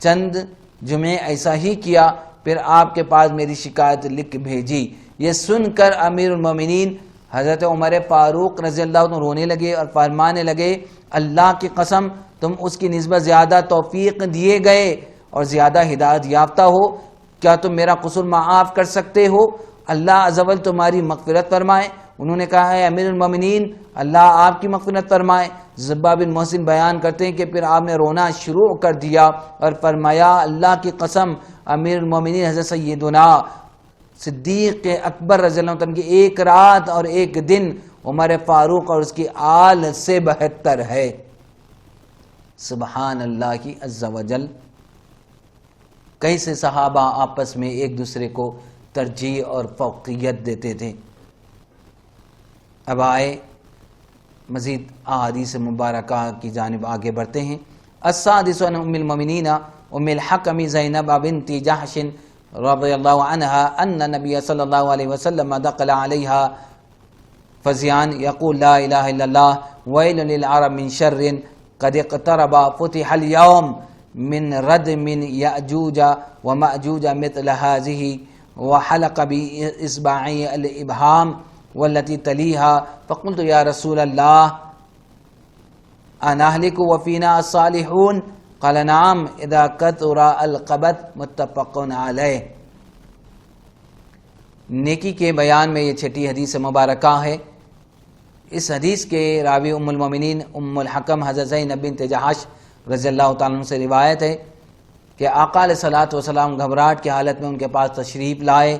[SPEAKER 1] چند جمعے ایسا ہی کیا، پھر آپ کے پاس میری شکایت لکھ بھیجی۔ یہ سن کر امیر المومنین حضرت عمر فاروق رضی اللہ عنہ رونے لگے اور فرمانے لگے اللہ کی قسم تم اس کی نسبت زیادہ توفیق دیے گئے اور زیادہ ہدایت یافتہ ہو، کیا تم میرا قصور معاف کر سکتے ہو؟ اللہ عز و جل تمہاری مغفرت فرمائے۔ انہوں نے کہا ہے امیر المومنین اللہ آپ کی مغفرت فرمائے۔ زبا بن محسن بیان کرتے ہیں کہ پھر آپ نے رونا شروع کر دیا اور فرمایا اللہ کی قسم امیر المومنین حضرت سیدنا صدیق اکبر رضی اللہ عنہ کی ایک رات اور ایک دن عمر فاروق اور اس کی آل سے بہتر ہے۔ سبحان اللہ کی عز و جل۔ کیسے صحابہ آپس میں ایک دوسرے کو ترجیح اور فوقیت دیتے تھے۔ اب آئے مزید احادیث مبارکہ کی جانب آگے بڑھتے ہیں۔ السادس عن ام المؤمنین ام الحکم زینب بنت جحش رضی اللہ عنہا ان نبی صلی اللہ علیہ وسلم دخل علیہا فزیان یقول لا الہ الا اللہ ویل للعرب من شر قد اقترب فتح اليوم من ردم یأجوج ومأجوج مثل هذه وحلق بإصبعی الإبهام والتي تلیها فقلت یا رسول اللہ انہلک وفینا الصالحون قال نعم اذا کثر القبط متفق علیہ۔ نیکی کے بیان میں یہ چھٹی حدیث مبارکہ ہے۔ اس حدیث کے راوی ام المومنین ام الحکم حضرت زینب بنت جحش رضی اللہ تعالیٰ عنہ سے روایت ہے کہ آقا علیہ الصلوۃ والسلام گھبراہٹ کی حالت میں ان کے پاس تشریف لائے۔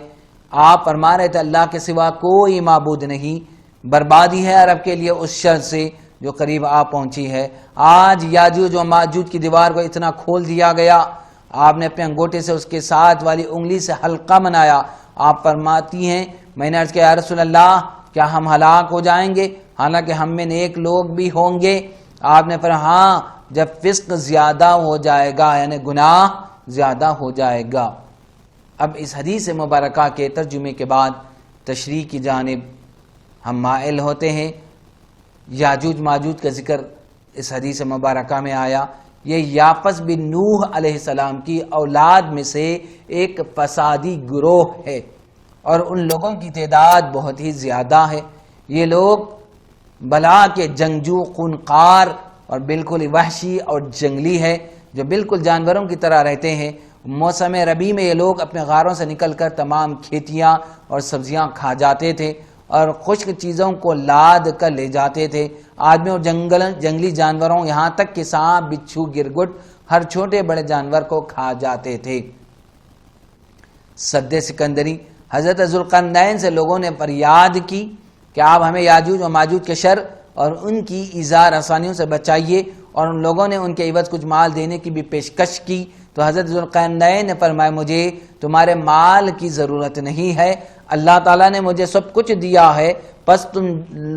[SPEAKER 1] آپ فرما رہے تھے اللہ کے سوا کوئی معبود نہیں، بربادی ہے عرب کے لیے اس شر سے جو قریب آ پہنچی ہے۔ آج یاجوج و ماجوج کی دیوار کو اتنا کھول دیا گیا، آپ نے اپنے انگوٹے سے اس کے ساتھ والی انگلی سے حلقہ بنایا۔ آپ فرماتی ہیں میں نے عرض کیا یا رسول اللہ کیا ہم ہلاک ہو جائیں گے حالانکہ ہم میں نیک لوگ بھی ہوں گے؟ آپ نے فرمایا ہاں جب فسق زیادہ ہو جائے گا یعنی گناہ زیادہ ہو جائے گا۔ اب اس حدیث مبارکہ کے ترجمے کے بعد تشریح کی جانب ہم مائل ہوتے ہیں۔ یاجوج ماجوج کا ذکر اس حدیث مبارکہ میں آیا۔ یہ یافس بن نوح علیہ السلام کی اولاد میں سے ایک فسادی گروہ ہے اور ان لوگوں کی تعداد بہت ہی زیادہ ہے۔ یہ لوگ بلا کے جنگجو خونخوار اور بالکل وحشی اور جنگلی ہے جو بالکل جانوروں کی طرح رہتے ہیں۔ موسم ربیع میں یہ لوگ اپنے غاروں سے نکل کر تمام کھیتیاں اور سبزیاں کھا جاتے تھے اور خشک چیزوں کو لاد کر لے جاتے تھے. آدمی اور جنگلی جانوروں یہاں تک کہ سانپ بچھو گرگٹ ہر چھوٹے بڑے جانور کو کھا جاتے تھے. سد سکندری. حضرت ذوالقرنین سے لوگوں نے فریاد کی کہ آپ ہمیں یاجوج و ماجوج کے شر اور ان کی ایذا رسانیوں سے بچائیے، اور ان لوگوں نے ان کے عوض کچھ مال دینے کی بھی پیشکش کی. تو حضرت ذوالقرنین نے فرمایا مجھے تمہارے مال کی ضرورت نہیں ہے، اللہ تعالیٰ نے مجھے سب کچھ دیا ہے، بس تم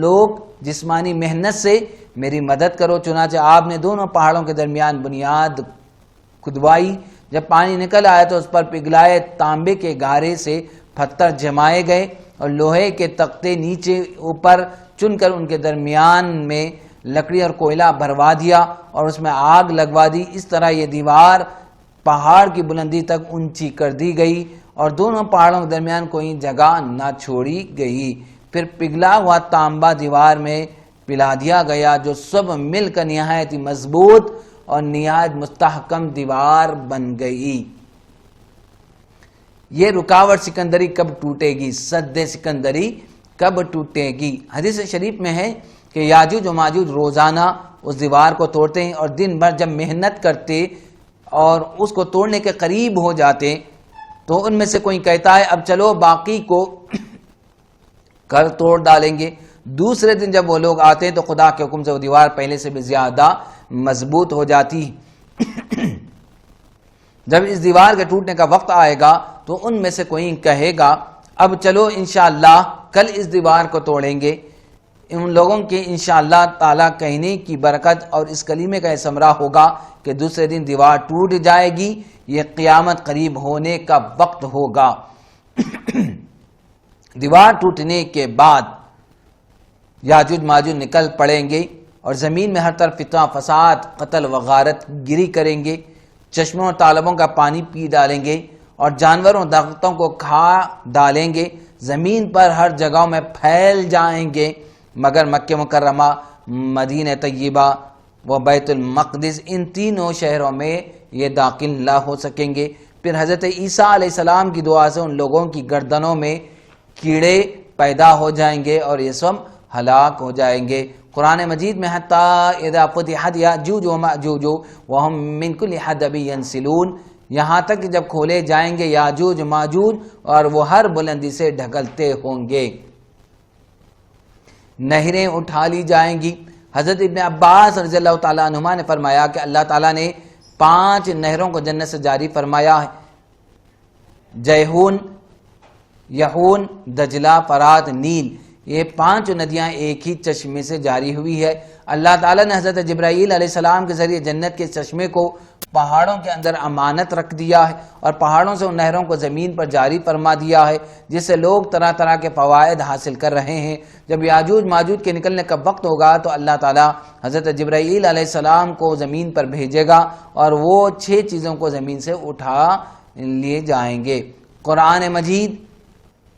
[SPEAKER 1] لوگ جسمانی محنت سے میری مدد کرو. چنانچہ آپ نے دونوں پہاڑوں کے درمیان بنیاد کھدوائی. جب پانی نکل آیا تو اس پر پگھلائے تانبے کے گارے سے پتھر جمائے گئے اور لوہے کے تختے نیچے اوپر چن کر ان کے درمیان میں لکڑی اور کوئلہ بھروا دیا اور اس میں آگ لگوا دی. اس طرح یہ دیوار پہاڑ کی بلندی تک اونچی کر دی گئی اور دونوں پہاڑوں کے درمیان کوئی جگہ نہ چھوڑی گئی. پھر پگھلا ہوا تانبا دیوار میں پلا دیا گیا جو سب مل کر نہایت مضبوط اور نہایت مستحکم دیوار بن گئی. یہ رکاوٹ سکندری کب ٹوٹے گی؟ سد سکندری کب ٹوٹے گی؟ حدیث شریف میں ہے کہ یاجوج و ماجوج روزانہ اس دیوار کو توڑتے ہیں اور دن بھر جب محنت کرتے اور اس کو توڑنے کے قریب ہو جاتے تو ان میں سے کوئی کہتا ہے اب چلو باقی کو کر توڑ ڈالیں گے. دوسرے دن جب وہ لوگ آتے ہیں تو خدا کے حکم سے وہ دیوار پہلے سے بھی زیادہ مضبوط ہو جاتی. جب اس دیوار کے ٹوٹنے کا وقت آئے گا تو ان میں سے کوئی کہے گا اب چلو انشاءاللہ کل اس دیوار کو توڑیں گے. ان لوگوں کے انشاءاللہ تعالیٰ کہنے کی برکت اور اس کلمے کا یہ ثمرہ ہوگا کہ دوسرے دن دیوار ٹوٹ جائے گی. یہ قیامت قریب ہونے کا وقت ہوگا. دیوار ٹوٹنے کے بعد یاجوج ماجوج نکل پڑیں گے اور زمین میں ہر طرف فتنہ فساد قتل و غارت گری کریں گے. چشموں اور تالابوں کا پانی پی ڈالیں گے اور جانوروں درختوں کو کھا ڈالیں گے. زمین پر ہر جگہوں میں پھیل جائیں گے مگر مکہ مکرمہ، مدینہ طیبہ و بیت المقدس ان تینوں شہروں میں یہ داخل نہ ہو سکیں گے. پھر حضرت عیسیٰ علیہ السلام کی دعا سے ان لوگوں کی گردنوں میں کیڑے پیدا ہو جائیں گے اور یہ سب ہلاک ہو جائیں گے. قرآن مجید میں حتیٰ اذا فتحت یاجوج و ماجوج وہم من کل حدب ینسلون، یہاں تک کہ جب کھولے جائیں گے یاجوج ماجوج اور وہ ہر بلندی سے ڈھکلتے ہوں گے. نہریں اٹھا لی جائیں گی. حضرت ابن عباس رضی اللہ تعالیٰ عنہما نے فرمایا کہ اللہ تعالیٰ نے 5 نہروں کو جنت سے جاری فرمایا ہے، جیہون، یحون، دجلہ، فرات، نیل. یہ 5 ندیاں ایک ہی چشمے سے جاری ہوئی ہے. اللہ تعالیٰ نے حضرت جبرائیل علیہ السلام کے ذریعے جنت کے چشمے کو پہاڑوں کے اندر امانت رکھ دیا ہے اور پہاڑوں سے ان نہروں کو زمین پر جاری فرما دیا ہے جس سے لوگ طرح طرح کے فوائد حاصل کر رہے ہیں. جب یاجوج ماجوج کے نکلنے کا وقت ہوگا تو اللہ تعالیٰ حضرت جبرائیل علیہ السلام کو زمین پر بھیجے گا اور وہ 6 چیزوں کو زمین سے اٹھا لیے جائیں گے. قرآن مجید،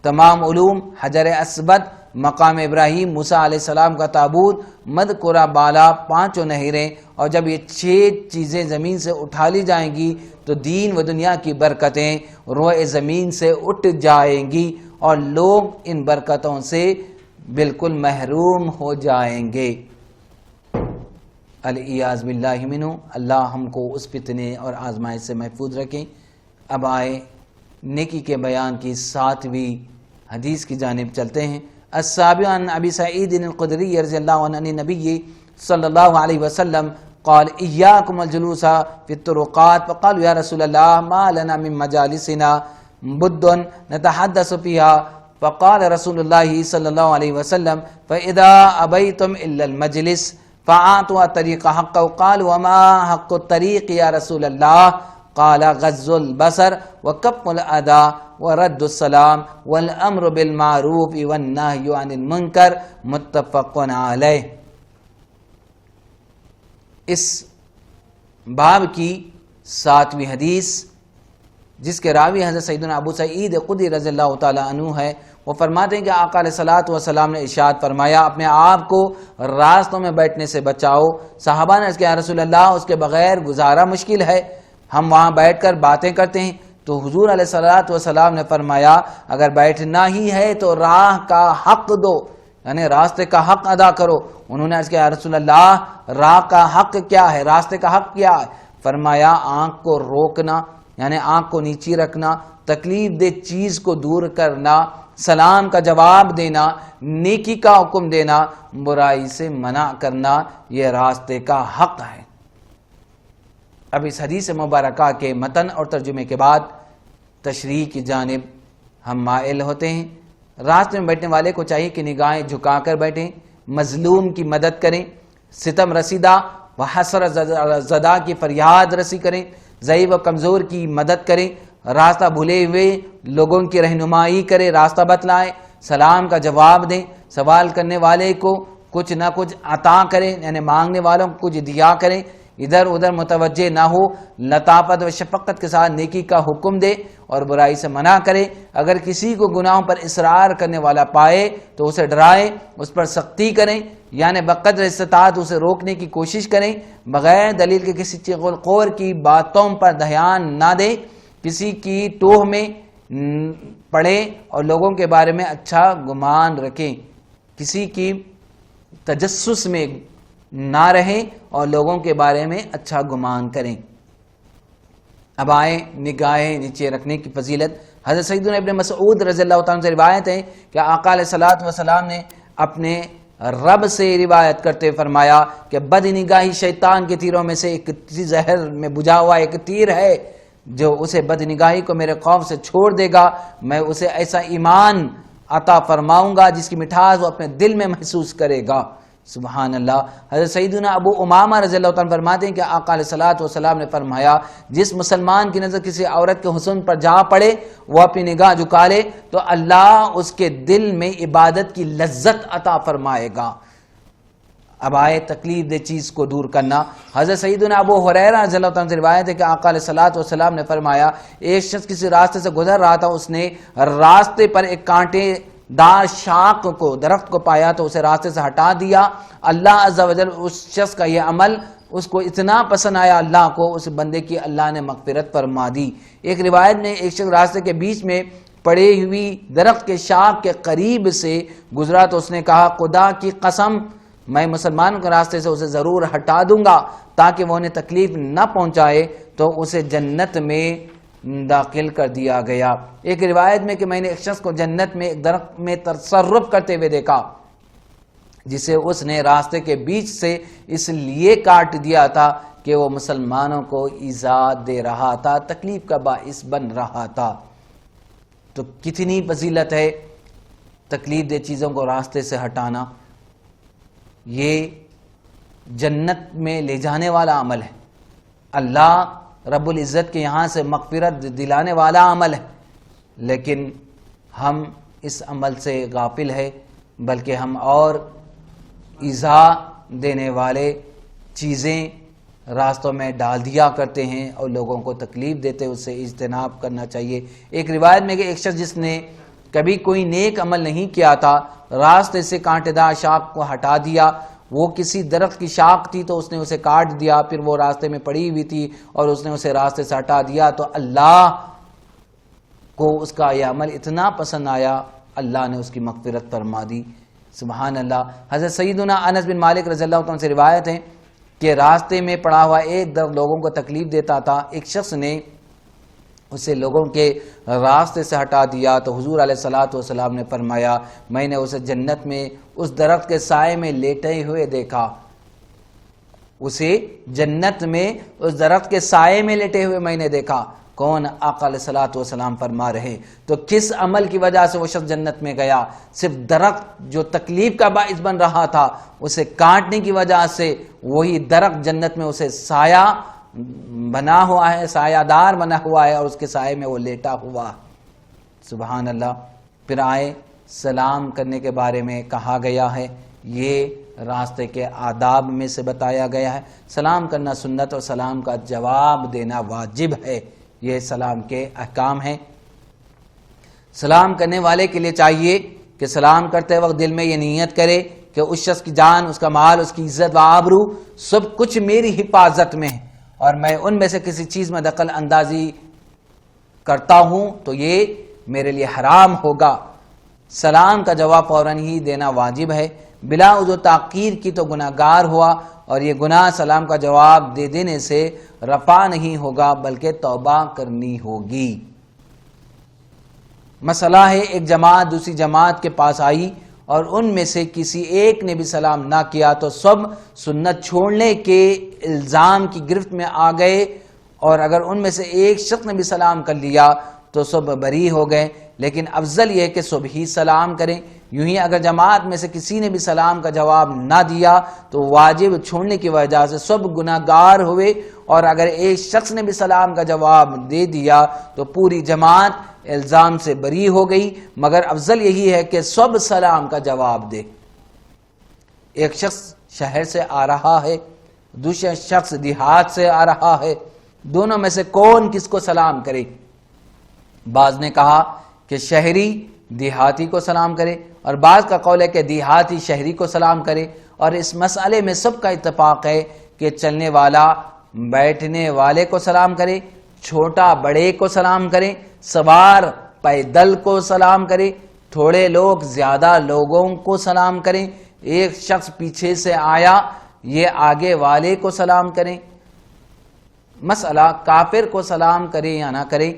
[SPEAKER 1] تمام علوم، حجر اسود، مقام ابراہیم، موسیٰ علیہ السلام کا تابوت، مدکرہ بالا، 5 نہریں. اور جب یہ 6 چیزیں زمین سے اٹھا لی جائیں گی تو دین و دنیا کی برکتیں روئے زمین سے اٹھ جائیں گی اور لوگ ان برکتوں سے بالکل محروم ہو جائیں گے. الیاذ باللہ منہ. اللہ ہم کو اس فتنے اور آزمائش سے محفوظ رکھیں. اب آئے نیکی کے بیان کی 7ویں حدیث کی جانب چلتے ہیں. السابع عن ابی سعید الخدری رضی اللہ عنہ نبی صلی اللہ علیہ وسلم قال ایاکم الجلوس فی الطرقات فقالوا یا رسول اللہ ما لنا من مجالسنا بد نتحدث فيها فقال رسول اللہ صلی اللہ علیہ وسلم فاذا ابیتم الا المجلس فاعطوا الطریق حقه قالوا وما حق الطریق یا رسول اللہ قال غض البصر وکف الاذى ورد السلام والامر بالمعروف والنهي عن المنکر متفق علیہ. اس باب کی 7ویں حدیث جس کے راوی حضرت سیدنا ابو سعید خدری رضی اللہ تعالیٰ عنہ ہے، وہ فرماتے ہیں کہ آقا علیہ الصلوۃ والسلام نے ارشاد فرمایا اپنے آپ کو راستوں میں بیٹھنے سے بچاؤ. صحابہ نے اس کے یا رسول اللہ اس کے بغیر گزارا مشکل ہے. ہم وہاں بیٹھ کر باتیں کرتے ہیں، تو حضور علیہ الصلوۃ والسلام نے فرمایا اگر بیٹھنا ہی ہے تو راہ کا حق دو، یعنی راستے کا حق ادا کرو۔ انہوں نے عرض کیا یا رسول اللہ راہ کا حق کیا ہے، راستے کا حق کیا ہے؟ فرمایا آنکھ کو روکنا، یعنی آنکھ کو نیچی رکھنا، تکلیف دہ چیز کو دور کرنا، سلام کا جواب دینا، نیکی کا حکم دینا، برائی سے منع کرنا، یہ راستے کا حق ہے۔ اب اس حدیث مبارکہ کے متن اور ترجمے کے بعد تشریح کی جانب ہم مائل ہوتے ہیں۔ راستے میں بیٹھنے والے کو چاہیے کہ نگاہیں جھکا کر بیٹھیں، مظلوم کی مدد کریں، ستم رسیدہ و حسرت زدہ کی فریاد رسی کریں، ضعیف و کمزور کی مدد کریں، راستہ بھولے ہوئے لوگوں کی رہنمائی کریں، راستہ بتلائیں، سلام کا جواب دیں، سوال کرنے والے کو کچھ نہ کچھ عطا کریں، یعنی مانگنے والوں کو کچھ دیا کریں، ادھر ادھر متوجہ نہ ہو، لطافت و شفقت کے ساتھ نیکی کا حکم دے اور برائی سے منع کرے۔ اگر کسی کو گناہوں پر اصرار کرنے والا پائے تو اسے ڈرائیں، اس پر سختی کریں، یعنی بقدر استطاعت اسے روکنے کی کوشش کریں، بغیر دلیل کے کسی چغل خور کی باتوں پر دھیان نہ دیں، کسی کی ٹوہ میں پڑیں اور لوگوں کے بارے میں اچھا گمان رکھیں، کسی کی تجسس میں نہ رہیں اور لوگوں کے بارے میں اچھا گمان کریں۔ اب آئیں نگاہیں نیچے رکھنے کی فضیلت۔ حضرت سیدنا ابن مسعود رضی اللہ تعالیٰ عنہ سے روایت ہے کہ آقا علیہ الصلوۃ والسلام نے اپنے رب سے روایت کرتے فرمایا کہ بد نگاہی شیطان کے تیروں میں سے ایک زہر میں بجھا ہوا ایک تیر ہے، جو اسے بد نگاہی کو میرے خوف سے چھوڑ دے گا میں اسے ایسا ایمان عطا فرماؤں گا جس کی مٹھاس وہ اپنے دل میں محسوس کرے گا۔ سبحان اللہ۔ حضرت سیدنا ابو امامہ رضی اللہ عنہ فرماتے ہیں کہ آقا علیہ الصلوۃ والسلام نے فرمایا جس مسلمان کی نظر کسی عورت کے حسن پر جا پڑے وہ اپنی نگاہ جھکا لے تو اللہ اس کے دل میں عبادت کی لذت عطا فرمائے گا۔ اب آئے تکلیف دہ چیز کو دور کرنا۔ حضرت سیدنا ابو ہریرہ رضی اللہ عنہ سے روایت ہے کہ آقا علیہ الصلوۃ والسلام نے فرمایا ایک شخص کسی راستے سے گزر رہا تھا، اس نے راستے پر ایک کانٹے دار شاخ کو درخت کو پایا تو اسے راستے سے ہٹا دیا۔ اللہ عز و جل اس شخص کا یہ عمل اس کو اتنا پسند آیا، اللہ کو اس بندے کی اللہ نے مغفرت فرما دی۔ ایک روایت میں ایک شخص راستے کے بیچ میں پڑے ہوئی درخت کے شاخ کے قریب سے گزرا تو اس نے کہا خدا کی قسم میں مسلمان کے راستے سے اسے ضرور ہٹا دوں گا تاکہ وہ انہیں تکلیف نہ پہنچائے، تو اسے جنت میں داخل کر دیا گیا۔ ایک روایت میں کہ میں نے ایک شخص کو جنت میں ایک درخت میں تصرف کرتے ہوئے دیکھا جسے اس نے راستے کے بیچ سے اس لیے کاٹ دیا تھا کہ وہ مسلمانوں کو ایذا دے رہا تھا، تکلیف کا باعث بن رہا تھا۔ تو کتنی فضیلت ہے تکلیف دہ چیزوں کو راستے سے ہٹانا، یہ جنت میں لے جانے والا عمل ہے، اللہ رب العزت کے یہاں سے مغفرت دلانے والا عمل ہے، لیکن ہم اس عمل سے غافل ہے، بلکہ ہم اور ایذا دینے والے چیزیں راستوں میں ڈال دیا کرتے ہیں اور لوگوں کو تکلیف دیتے، اس سے اجتناب کرنا چاہیے۔ ایک روایت میں کہ ایک شخص جس نے کبھی کوئی نیک عمل نہیں کیا تھا راستے سے کانٹے دار شاخ کو ہٹا دیا، وہ کسی درخت کی شاخ تھی تو اس نے اسے کاٹ دیا، پھر وہ راستے میں پڑی ہوئی تھی اور اس نے اسے راستے سے ہٹا دیا، تو اللہ کو اس کا یہ عمل اتنا پسند آیا، اللہ نے اس کی مغفرت فرما دی۔ سبحان اللہ۔ حضرت سیدنا انس بن مالک رضی اللہ عنہ سے روایت ہے کہ راستے میں پڑا ہوا ایک درخت لوگوں کو تکلیف دیتا تھا، ایک شخص نے اسے لوگوں کے راستے سے ہٹا دیا تو حضور علیہ الصلوۃ والسلام نے فرمایا میں نے اسے جنت میں اس درخت کے سائے میں لیٹے ہوئے دیکھا، اسے جنت میں اس درخت کے سائے میں لیٹے ہوئے میں نے دیکھا۔ کون؟ آقا علیہ الصلوۃ والسلام فرما رہے۔ تو کس عمل کی وجہ سے وہ شخص جنت میں گیا؟ صرف درخت جو تکلیف کا باعث بن رہا تھا اسے کاٹنے کی وجہ سے وہی درخت جنت میں اسے سایہ بنا ہوا ہے، سایہ دار بنا ہوا ہے اور اس کے سائے میں وہ لیٹا ہوا۔ سبحان اللہ۔ پھر آئے سلام کرنے کے بارے میں کہا گیا ہے، یہ راستے کے آداب میں سے بتایا گیا ہے۔ سلام کرنا سنت اور سلام کا جواب دینا واجب ہے، یہ سلام کے احکام ہیں۔ سلام کرنے والے کے لیے چاہیے کہ سلام کرتے وقت دل میں یہ نیت کرے کہ اس شخص کی جان، اس کا مال، اس کی عزت و آبرو سب کچھ میری حفاظت میں ہے اور میں ان میں سے کسی چیز میں دخل اندازی کرتا ہوں تو یہ میرے لیے حرام ہوگا۔ سلام کا جواب فوراً ہی دینا واجب ہے، بلا عذر تاخیر کی تو گناہگار ہوا، اور یہ گناہ سلام کا جواب دے دینے سے رفع نہیں ہوگا بلکہ توبہ کرنی ہوگی۔ مسئلہ ہے، ایک جماعت دوسری جماعت کے پاس آئی اور ان میں سے کسی ایک نے بھی سلام نہ کیا تو سب سنت چھوڑنے کے الزام کی گرفت میں آ گئے، اور اگر ان میں سے ایک شخص نے بھی سلام کر لیا تو سب بری ہو گئے، لیکن افضل یہ ہے کہ سب ہی سلام کریں۔ یوں ہی اگر جماعت میں سے کسی نے بھی سلام کا جواب نہ دیا تو واجب چھوڑنے کی وجہ سے سب گناہگار ہوئے، اور اگر ایک شخص نے بھی سلام کا جواب دے دیا تو پوری جماعت الزام سے بری ہو گئی، مگر افضل یہی ہے کہ سب سلام کا جواب دے۔ ایک شخص شہر سے آ رہا ہے، دوسرا شخص دیہات سے آ رہا ہے، دونوں میں سے کون کس کو سلام کرے؟ بعض نے کہا کہ شہری دیہاتی کو سلام کرے، اور بعض کا قول ہے کہ دیہاتی شہری کو سلام کرے، اور اس مسئلے میں سب کا اتفاق ہے کہ چلنے والا بیٹھنے والے کو سلام کرے، چھوٹا بڑے کو سلام کرے، سوار پیدل کو سلام کرے، تھوڑے لوگ زیادہ لوگوں کو سلام کریں، ایک شخص پیچھے سے آیا یہ آگے والے کو سلام کریں۔ مسئلہ کافر کو سلام کرے یا نہ کرے۔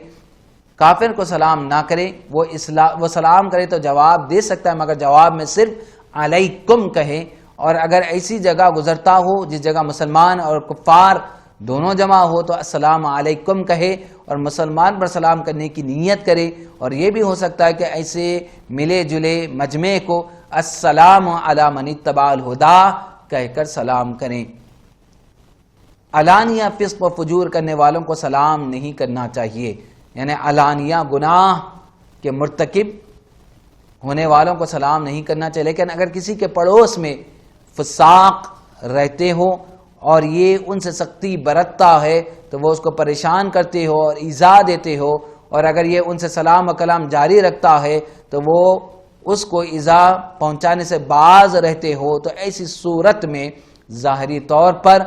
[SPEAKER 1] کافر کو سلام نہ کرے، وہ سلام کرے تو جواب دے سکتا ہے، مگر جواب میں صرف علیکم کہے، اور اگر ایسی جگہ گزرتا ہو جس جگہ مسلمان اور کفار دونوں جمع ہو تو السلام علیکم کہے اور مسلمان پر سلام کرنے کی نیت کرے، اور یہ بھی ہو سکتا ہے کہ ایسے ملے جلے مجمع کو السلام علی من اتبع الہدی کہہ کر سلام کریں۔ علانیہ فسق و فجور کرنے والوں کو سلام نہیں کرنا چاہیے، یعنی علانیہ گناہ کے مرتکب ہونے والوں کو سلام نہیں کرنا چاہیے، لیکن اگر کسی کے پڑوس میں فساق رہتے ہو اور یہ ان سے سختی برتتا ہے تو وہ اس کو پریشان کرتے ہو اور ایذا دیتے ہو، اور اگر یہ ان سے سلام و کلام جاری رکھتا ہے تو وہ اس کو ایذا پہنچانے سے باز رہتے ہو، تو ایسی صورت میں ظاہری طور پر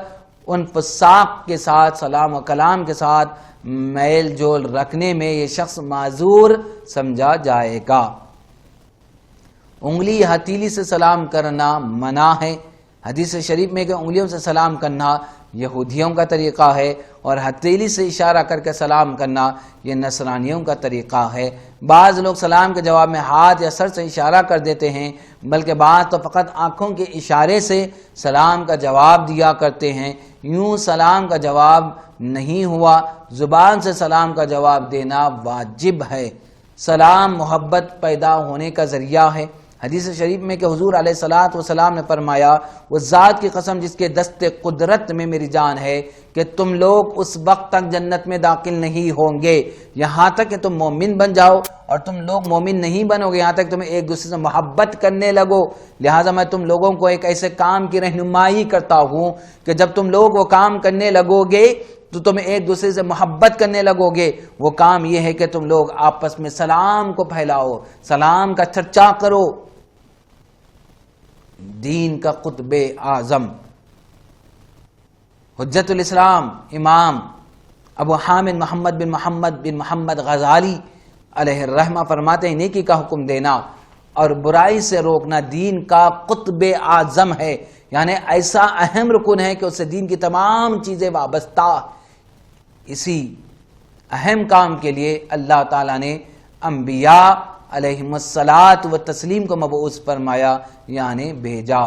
[SPEAKER 1] ان فساق کے ساتھ سلام و کلام کے ساتھ میل جول رکھنے میں یہ شخص معذور سمجھا جائے گا۔ انگلی ہتھیلی سے سلام کرنا منع ہے۔ حدیث شریف میں کہ انگلیوں سے سلام کرنا یہودیوں کا طریقہ ہے، اور ہتھیلی سے اشارہ کر کے سلام کرنا یہ نصرانیوں کا طریقہ ہے۔ بعض لوگ سلام کے جواب میں ہاتھ یا سر سے اشارہ کر دیتے ہیں، بلکہ بعض تو فقط آنکھوں کے اشارے سے سلام کا جواب دیا کرتے ہیں۔ یوں سلام کا جواب نہیں ہوا، زبان سے سلام کا جواب دینا واجب ہے۔ سلام محبت پیدا ہونے کا ذریعہ ہے۔ حدیث شریف میں کہ حضور علیہ الصلوۃ والسلام نے فرمایا، وہ ذات کی قسم جس کے دست قدرت میں میری جان ہے کہ تم لوگ اس وقت تک جنت میں داخل نہیں ہوں گے یہاں تک کہ تم مومن بن جاؤ، اور تم لوگ مومن نہیں بنو گے یہاں تک تم ایک دوسرے سے محبت کرنے لگو، لہٰذا میں تم لوگوں کو ایک ایسے کام کی رہنمائی کرتا ہوں کہ جب تم لوگ وہ کام کرنے لگو گے تو تم ایک دوسرے سے محبت کرنے لگو گے۔ وہ کام یہ ہے کہ تم لوگ آپس میں سلام کو پھیلاؤ، سلام کا چرچا کرو۔ دین کا قطب اعظم حجت الاسلام امام ابو حامد محمد بن محمد غزالی علیہ الرحمہ فرماتے ہیں، نیکی کا حکم دینا اور برائی سے روکنا دین کا قطب اعظم ہے، یعنی ایسا اہم رکن ہے کہ اس سے دین کی تمام چیزیں وابستہ۔ اسی اہم کام کے لیے اللہ تعالیٰ نے انبیاء علیہم الصلاۃ والتسلیم کو مبعوث فرمایا، یعنی بھیجا۔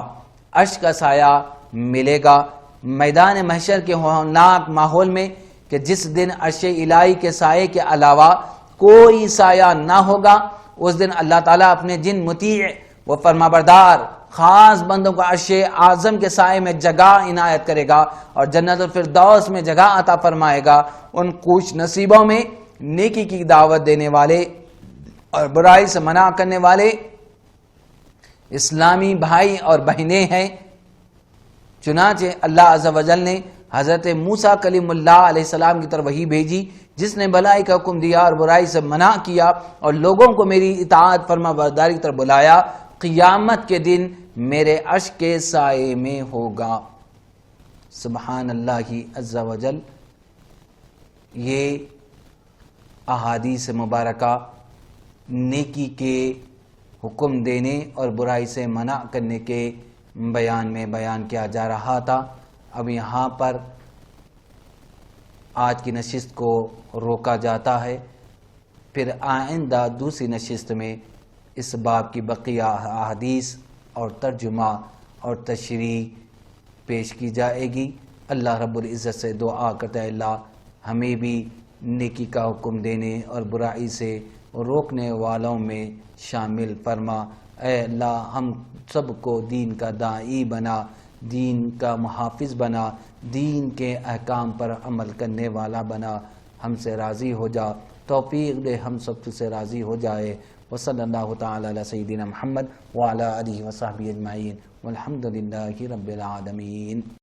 [SPEAKER 1] عرش کا سایہ ملے گا میدان محشر کے ہولناک ماحول میں کہ جس دن عرش الہی کے سائے کے علاوہ کوئی سایہ نہ ہوگا، اس دن اللہ تعالیٰ اپنے جن مطیع و فرمانبردار خاص بندوں کو عرش اعظم کے سائے میں جگہ عنایت کرے گا اور جنت الفردوس میں جگہ عطا فرمائے گا۔ ان خوش نصیبوں میں نیکی کی دعوت دینے والے اور برائی سے منع کرنے والے اسلامی بھائی اور بہنیں ہیں۔ چنانچہ اللہ عز و جل نے حضرت موسیٰ کلیم اللہ علیہ السلام کی طرف وحی بھیجی، جس نے بھلائی کا حکم دیا اور برائی سے منع کیا اور لوگوں کو میری اطاعت فرما برداری کی طرف بلایا۔ قیامت کے دن میرے عرش کے سائے میں ہوگا۔ سبحان اللہ عز و جل یہ احادیث مبارکہ نیکی کے حکم دینے اور برائی سے منع کرنے کے بیان میں بیان کیا جا رہا تھا۔ اب یہاں پر آج کی نشست کو روکا جاتا ہے، پھر آئندہ دوسری نشست میں اس باب کی بقیہ احادیث اور ترجمہ اور تشریح پیش کی جائے گی۔ اللہ رب العزت سے دعا کرتا ہے اللہ ہمیں بھی نیکی کا حکم دینے اور برائی سے روکنے والوں میں شامل فرما۔ اے اللہ ہم سب کو دین کا داعی بنا، دین کا محافظ بنا، دین کے احکام پر عمل کرنے والا بنا، ہم سے راضی ہو جا، توفیق دے ہم سب سے راضی ہو جائے۔ وصلی اللہ تعالی علی سیدنا محمد وعلی آلہ وصحبہ اجمعین والحمد للہ رب العالمین۔